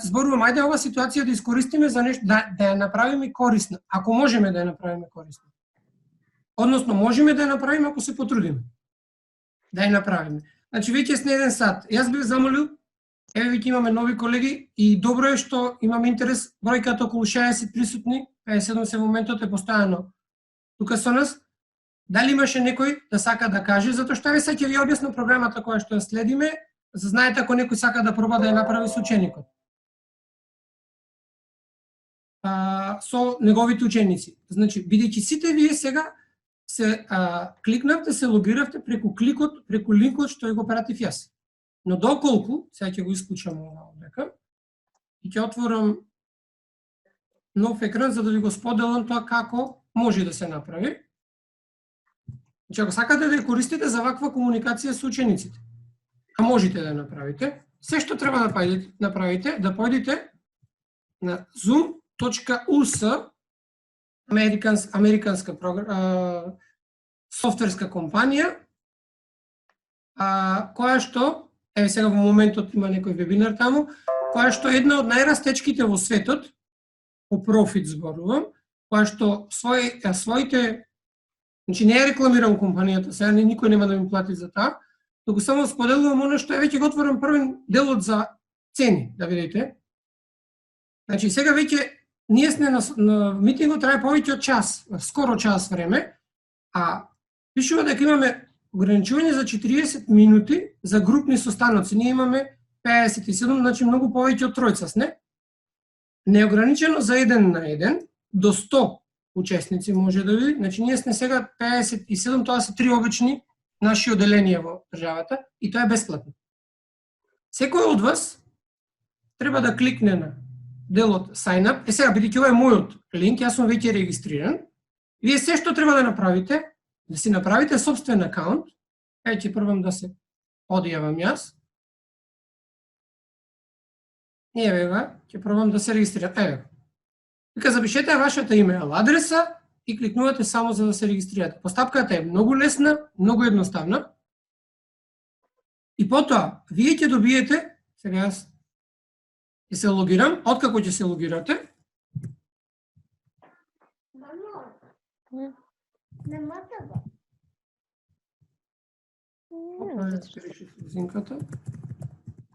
Зборувам, ајде ова ситуација да искористиме за нешто, да ја направиме корисна, ако можеме да ја направиме корисна. Односно, можеме да ја направиме ако се потрудиме. Да ја направиме. Значи, веќе сме 1 сат. Јас бих замолил, еве веќе имаме нови колеги и добро е што имаме интерес, бројката околу 60 присутни, 57 се во моментот е постојано тука со нас. Дали имаше некој да сака да каже, затоа што сега ќе ви објаснам програмата која што ја следиме, за знаете ако некој сака да проба да ја направи со ученикот. Со неговите ученици. Значи, бидејќи сите вие сега се кликнавте, се логиравте преку линкот што го пратив јас. Но доколку, сега ќе го исклучам овака, и ќе отворам нов екран за да ви го споделам тоа како може да се направи. Значи, ако сакате да ја користите за ваква комуникација со учениците, а можете да ја направите, се што треба да направите, да појдете на zoom.us, американска софтверска компанија, која што, еве сега во моментот има некој вебинар таму, која што е една од најрастечките во светот, по профит зборувам, која што своите, значи не ја рекламирам компанијата, сега никој нема да ми плати за таа, туку само споделувам оно што веќе го отворам првен делот за цени, да видите. Значи сега веќе ние сме на митингот трае повеќе од час, скоро час време, а пишува дека имаме ограничување за 40 минути за групни состаноци. Ние имаме 57, значи многу повеќе од тројца сне. Неограничено за 1 на 1 до 100 учесници може да види. Значи ние сме сега 57, тоа се 3 обични наши оделенија во државата и тоа е бесплатно. Секој од вас треба да кликне на делот sign up. Сега, бидејќи ова е мојот линк, јас сум веќе регистриран. Вие се што треба да направите, да си направите собствен акаунт. Ќе првам да се одјавам јас. Еве га, ќе пробам да се регистрирам. Еве. Така запишете вашата имейл адреса и кликнувате само за да се регистрирате. Постапката е многу лесна, многу едноставна. И потоа, вие ќе добиете, сега јас ќе се логирам, откако ќе се логирате.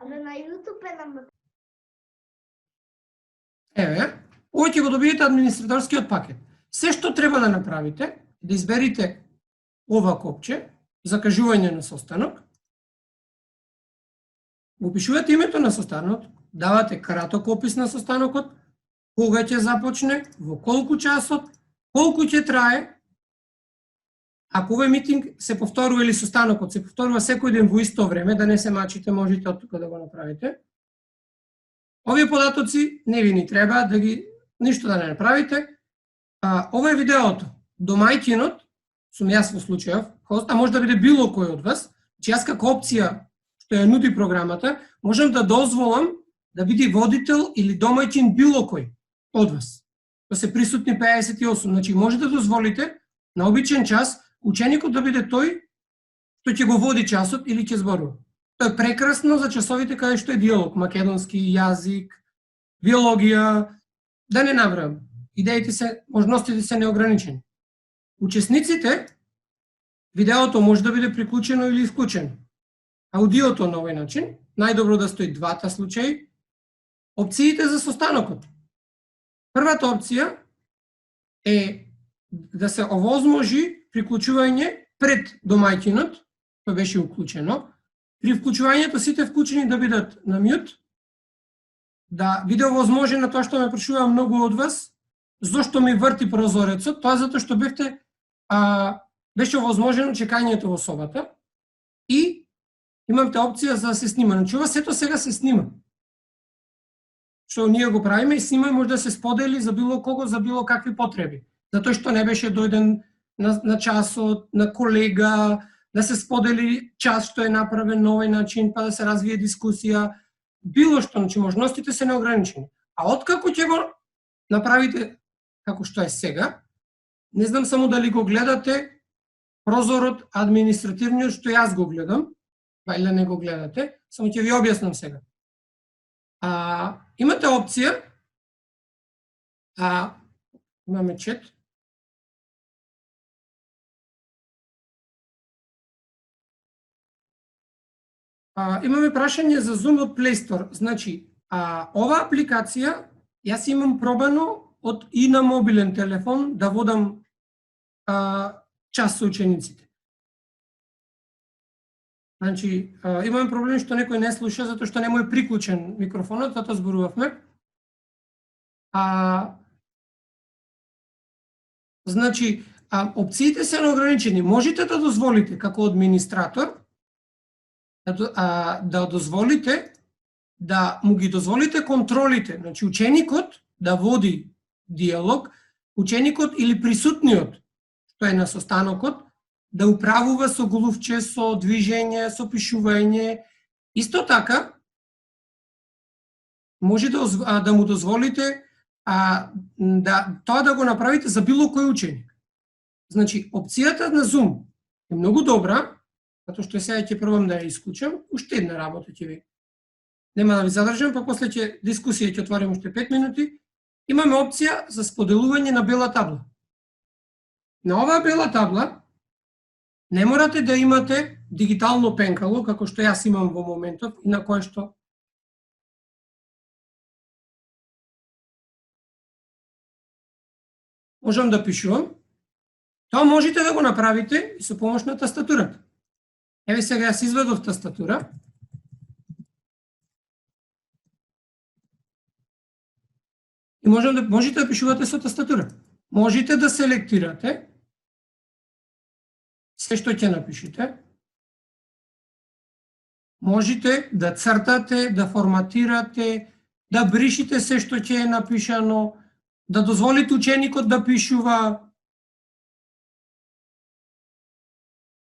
На YouTube е на... Еве, овој ќе го добиете администраторскиот пакет. Се што треба да направите, да изберите ова копче, закажување на состанок, го пишувате името на состанокот, давате краток опис на состанокот, кога ќе започне, во колку часот, колку ќе трае. Ако овој митинг се повторува или состанокот се повторува секој ден во исто време, да не се мачите, можете од тука да го направите. Овие податоци не ви ни треба да ги ништо да не направите. Ова е видеото. Домајќинот, сум јас во случајов, а може да биде било кој од вас, че јас како опција што ја нуди програмата, можам да дозволам да биде водител или домаќин било кој од вас. Да се присутни 58, значи може да дозволите на обичен час ученикот да биде тој што ќе го води часот или ќе зборува. Тоа е прекрасно за часовите каде што е диалог, македонски јазик, биологија, да не набрам. Идеите се, можностите се неограничени. Учесниците, видеото може да биде приклучено или исклучено. Аудиото на овој начин, најдобро да стои двата случаи. Опциите за состанокот. Првата опција е да се овозможи приклучување пред домаќинот, тоа беше уклучено. При вклучувањето сите вклучени да бидат на мјут, да биде овозможено тоа што ме прашува многу од вас, зошто ми врти прозорецот, тоа затоа што беше овозможено чекањето во собата и имамте опција за да се снима. Значи ова сето сега се снима. Што ние го правиме и снима може да се сподели за било кого, за било какви потреби. Затоа што не беше дојден на часот, на колега, да се сподели час што е направен на овој начин, па да се развие дискусија, било што, значи можностите се неограничени. А откако ќе го направите како што е сега, не знам само дали го гледате прозорот административниот што јас го гледам, или не го гледате, само ќе ви објаснам сега. Имате опција, имаме чет, имаме прашање за Zoom од Play Store. Значи, ова апликација, јас имам пробано и на мобилен телефон да водам час со учениците. Значи, имаме проблем што некој не слуша, затоа што не му е приклучен микрофонот, затоа зборувавме. Значи, опциите се неограничени. Можете да дозволите како администратор да дозволите да му ги дозволите контролите, значи ученикот да води диалог, ученикот или присутниот што е на состанокот да управува со голувче, со движење, со пишување. Исто така може да му дозволите тоа да го направите за било кој ученик. Значи, опцијата на Zoom е многу добра, затоа што сега ќе пробам да ја исклучам, уште една работа ќе ви. Нема да ви задржам, па после дискусија ќе отворим уште 5 минути. Имаме опција за споделување на бела табла. На оваа бела табла не морате да имате дигитално пенкало, како што јас имам во моментот, и на кое што можам да пишувам. Тоа можете да го направите и со помош на тастатурата. Еве сега јас извадов тастатура. И можете да пишувате со тастатура. Можете да селектирате се што ќе напишете. Можете да цртате, да форматирате, да бришите се што ќе е напишано, да дозволите ученикот да пишува.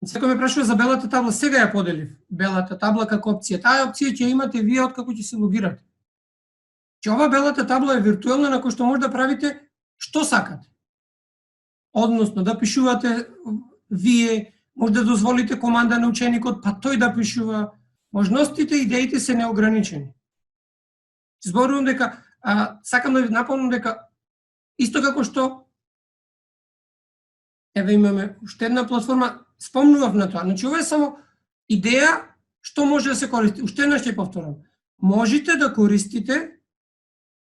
Секој ме прашува за белата табла, сега ја поделив. Белата табла како опција. Таа опција ќе имате вие откако ќе се логирате. Че ова белата табла е виртуелна на која што може да правите што сакате. Односно, да пишувате вие, може да дозволите команда на ученикот, па тој да пишува. Можностите и идеите се неограничени. Зборувам дека, сакам да ви напомнам дека, исто како што, еве имаме уште една платформа, спомнував на тоа. Значи, ова е само идеја што може да се користи. Уште еднаш ќе повторам. Можете да користите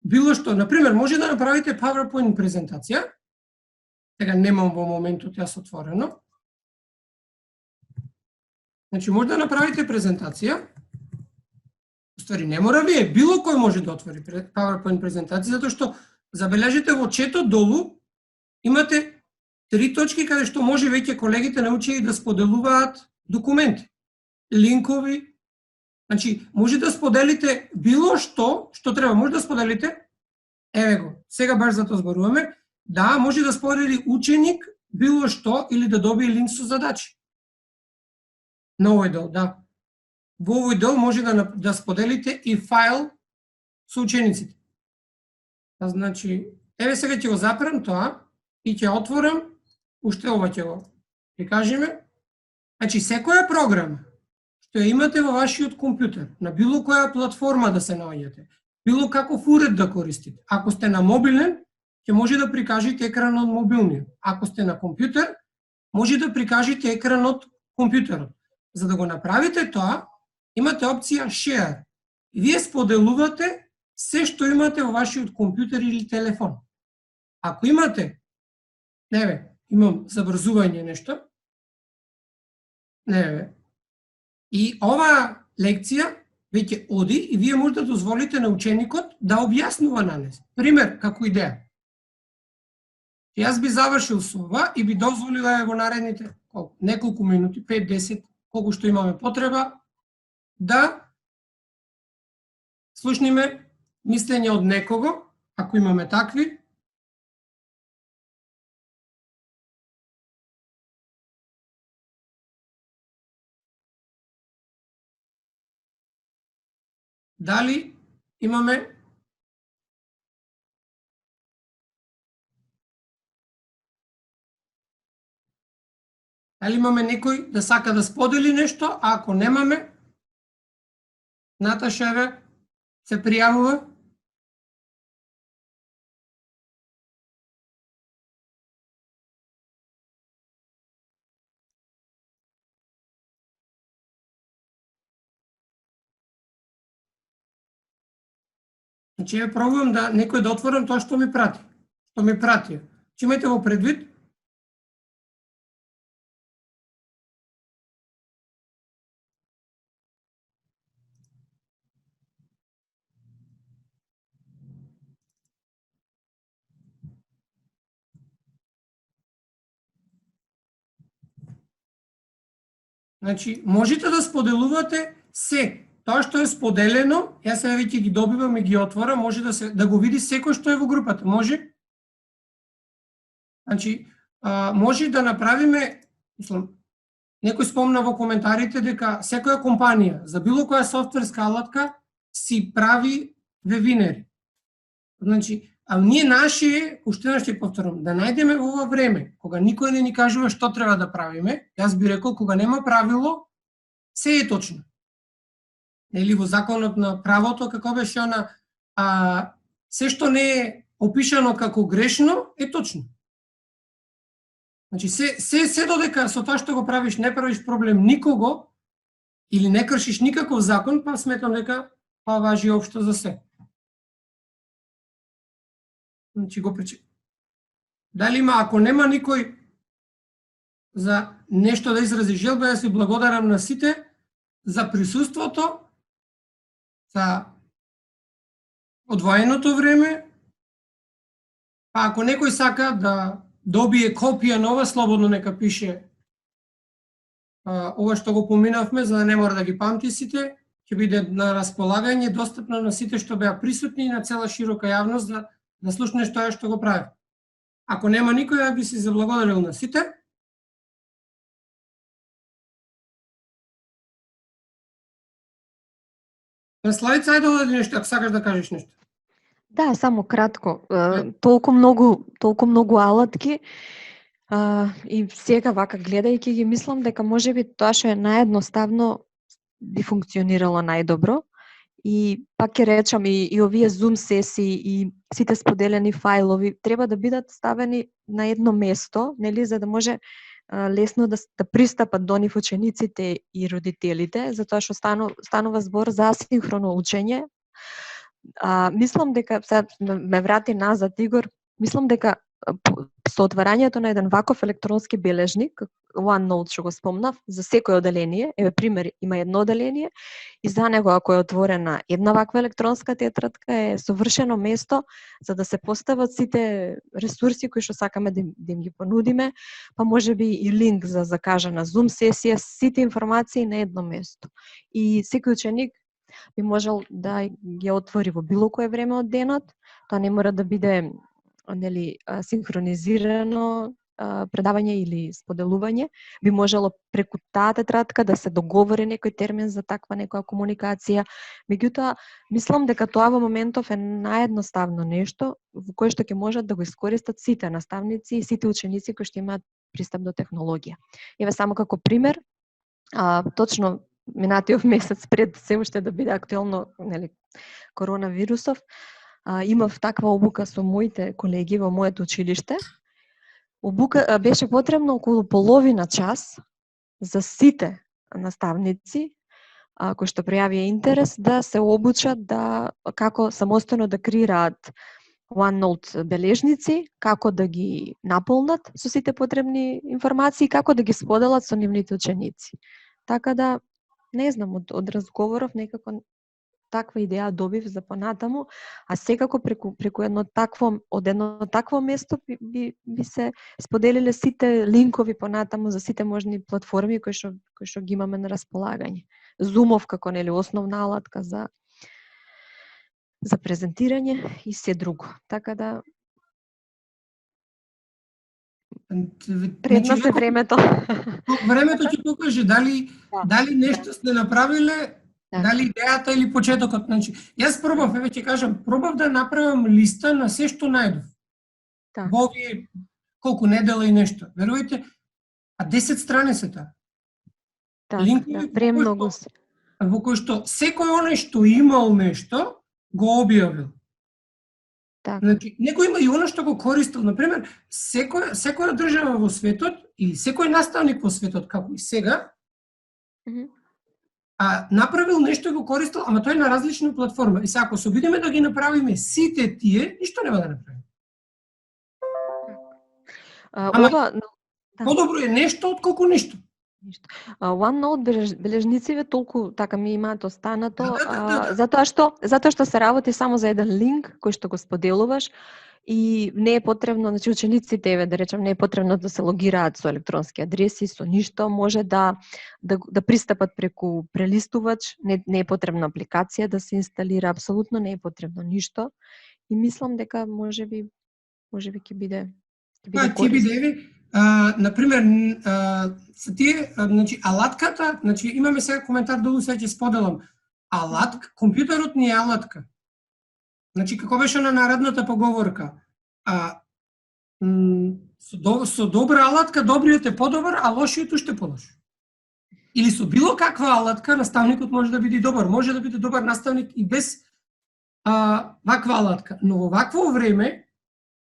било што, например, може да направите PowerPoint презентација. Сега немам во моментот јас отворено. Значи, може да направите презентација, Уствари не мора вие, било кој може да отвори PowerPoint презентација, затоа што забележите во четот долу имате 3 точки каде што може веќе колегите научили да споделуваат документи, линкови. Значи, може да споделите било што треба, може да споделите. Еве го, сега баш за тоа зборуваме. Да, може да сподели ученик било што или да добие линк со задачи. На овој дел, да. Во овој дел може да споделите и файл со учениците. Значи, еве сега ќе го запрем тоа и ќе отворам, уште ова ќе го прикажеме. Значи, секоја програма што ја имате во вашиот компјутер, на било која платформа да се наоѓате, било каков уред да користите. Ако сте на мобилен, ќе може да прикажете екранот од мобилниот. Ако сте на компјутер, може да прикажете екранот компјутерот. За да го направите тоа, имате опција Share. И вие споделувате се што имате во вашиот компјутер или телефон. Ако имате, имам забрзување нешто, и ова лекција веќе оди и вие може да дозволите на ученикот да објаснува на нас. Пример, како идеја. Јас би завршил со ова и би дозволила во наредните неколку минути, 5-10, колку што имаме потреба, да слушниме мислење од некого, ако имаме такви. Дали имаме некој да сака да сподели нешто, а ако немаме, Наташа еве се пријавува. Значи, ја пробувам да некој да отворам тоа што ми прати. Че имајте во предвид. Значи, можете да споделувате се. Тоа што е споделено, јас сега веќе ги добивам и ги отворам, може да го види секој што е во групата. Може? Значи, може да направиме, некој спомна во коментарите дека секоја компанија за било која софтверска алатка си прави вебинери. Значи, ние наше, уште ќе повторам, да најдеме во ова време, кога никој не ни кажува што треба да правиме, јас би рекол, кога нема правило, се е точно. Или во законот на правото, како беше она, се што не е опишано како грешно, е точно. Значи, се додека со тоа што го правиш, не правиш проблем никого, или не кршиш никаков закон, па сметам дека тоа важи општо за се. Значи, го причи. Дали има, ако нема никој за нешто да изрази желба, јас ви благодарам на сите за присуството, за одвоеното време, па ако некој сака да добие копија на ова, слободно нека пише ова што го поминавме, за да не мора да ги памти сите, ќе биде на располагање, достапно на сите што беа присутни и на цела широка јавност да слушне тоа што го прави. Ако нема никој, ја би се заблагодарил на сите. Славица, ајде одади нешто, ако сакаш да кажеш нешто. Да, само кратко. Толку многу алатки и сега вака гледајќи ги мислам дека можеби тоа што е наједноставно би функционирало најдобро. И пак ќе речам и овие Zoom сесии и сите споделени фајлови треба да бидат ставени на едно место, нели, за да може лесно да пристапат до нив учениците и родителите, затоа што станува збор за асинхроно учење. Мислам дека, сега ме врати назад Игор, мислам дека со отварањето на еден ваков електронски бележник, OneNote што го спомнав, за секој оделение, еве пример, има едно оделение и за него ако е отворена една ваква електронска тетрадка е совршено место за да се постават сите ресурси кои што сакаме да им ги понудиме, па можеби и линк за закажана Zoom сесија, сите информации на едно место. И секој ученик би можел да ги отвори во било кое време од денот, тоа не мора да биде синхронизирано предавање или споделување, би можело преку таа тетрадка да се договори некој термин за таква некоја комуникација. Меѓутоа, мислам дека тоа во моментов е наједноставно нешто во кое што ќе можат да го искористат сите наставници и сите ученици кои што имаат пристап до технологија. Еве само како пример, точно минатиот месец пред се уште да биде актуелно, коронавирусов, имав таква обука со моите колеги во моето училиште. Обука беше потребно околу половина час за сите наставници кои што пројавија интерес да се обучат да како самостојно да креираат OneNote бележници, како да ги наполнат со сите потребни информации, како да ги споделат со нивните ученици. Така да, не знам, од разговоров некако таква идеја добив за понатаму, а секако преку едно такво место би се споделиле сите линкови понатаму за сите можни платформи кои што ги имаме на располагање. Zoom-ов како основна алатка за презентирање и се друго. Така да предно се времето. Времето ќе покаже дали нешто сте направиле, дали идејата или почетокот. Значи, јас пробав, еве ќе кажам, пробав да направам листа на се што најдов. Во овие колку недела и нешто. Верувајте, 10 страни се таа. Премногу се. Во кој што секој оној што имал нешто го објавил. Значи, некој има и оно што го користил. Например, секоја држава во светот или секој наставник во светот, како и сега, направил нешто и го користил, ама тој на различни платформи. И сега, ако се обидиме да ги направиме сите тие, ништо нема да направиме. Подобро е нешто отколку ништо. OneNote бележнициве толку така ми имаат останато, затоа што се работи само за еден линк кој што го споделуваш и не е потребно, значи учениците, да речем, не е потребно да се логираат со електронски адреси, со ништо, може да пристапат преку прелистувач, не е потребна апликација да се инсталира, апсолутно не е потребно ништо и мислам дека можеби ќе биде корисно. Например, се тие, значи, алатката, значи, имаме сега коментар долу, сега ќе споделам. Компјутерот ни е алатка. Значи, како беше на наредната поговорка, со добра алатка, добриот е подобар, а лошиот уште полош. Или со било каква алатка, наставникот може да биде добар. Може да биде добар наставник и без ваква алатка. Но во вакво време,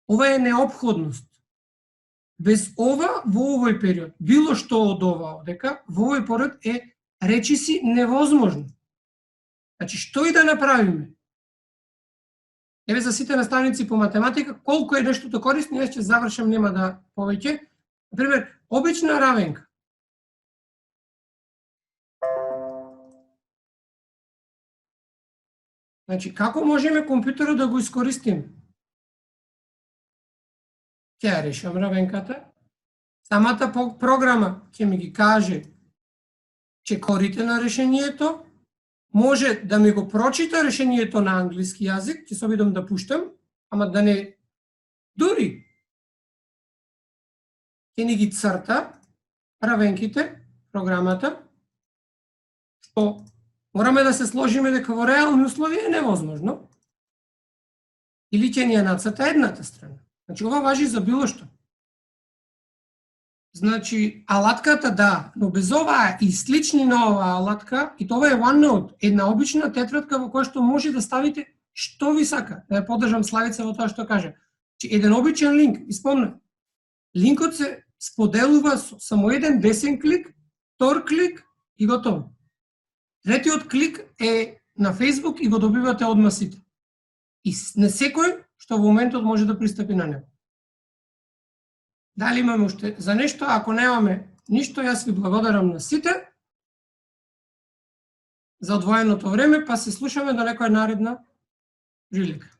ова е неопходност. Без ова, во овој период, било што од ова одека, во овој период е речиси невозможно. Значи, што и да направиме? Еве за сите наставници по математика, колку е нештото корисно, јас ќе завршам, нема да повеќе. Например, обична равенка. Значи, како можеме компјутерот да го искористиме? Ќе ја решам равенката. Самата програма ќе ми ги каже чекорите на решението, може да ми го прочита решението на англиски јазик, ќе се обидам да пуштам, ама да не дури. Ќе ни ги црта равенките, програмата, што мораме да се сложиме дека во реални услови е невозможно, или ќе ни ја нацрта едната страна. Значи, ова важи за било што. Значи, алатката да, но без оваа и слични на оваа алатка, и тоа е OneNote, една обична тетрадка во која што може да ставите што ви сака. Да ја поддржам Славица во тоа што кажа. Значи, еден обичен линк, испомна, линкот се споделува со само еден десен клик, втор клик и готово. Третиот клик е на Facebook и го добивате одма сите. И не секој што во моментот може да пристапи на него. Дали имаме уште за нешто? Ако немаме ништо, јас ви благодарам на сите за одвоеното време, па се слушаме до некоја наредна прилика.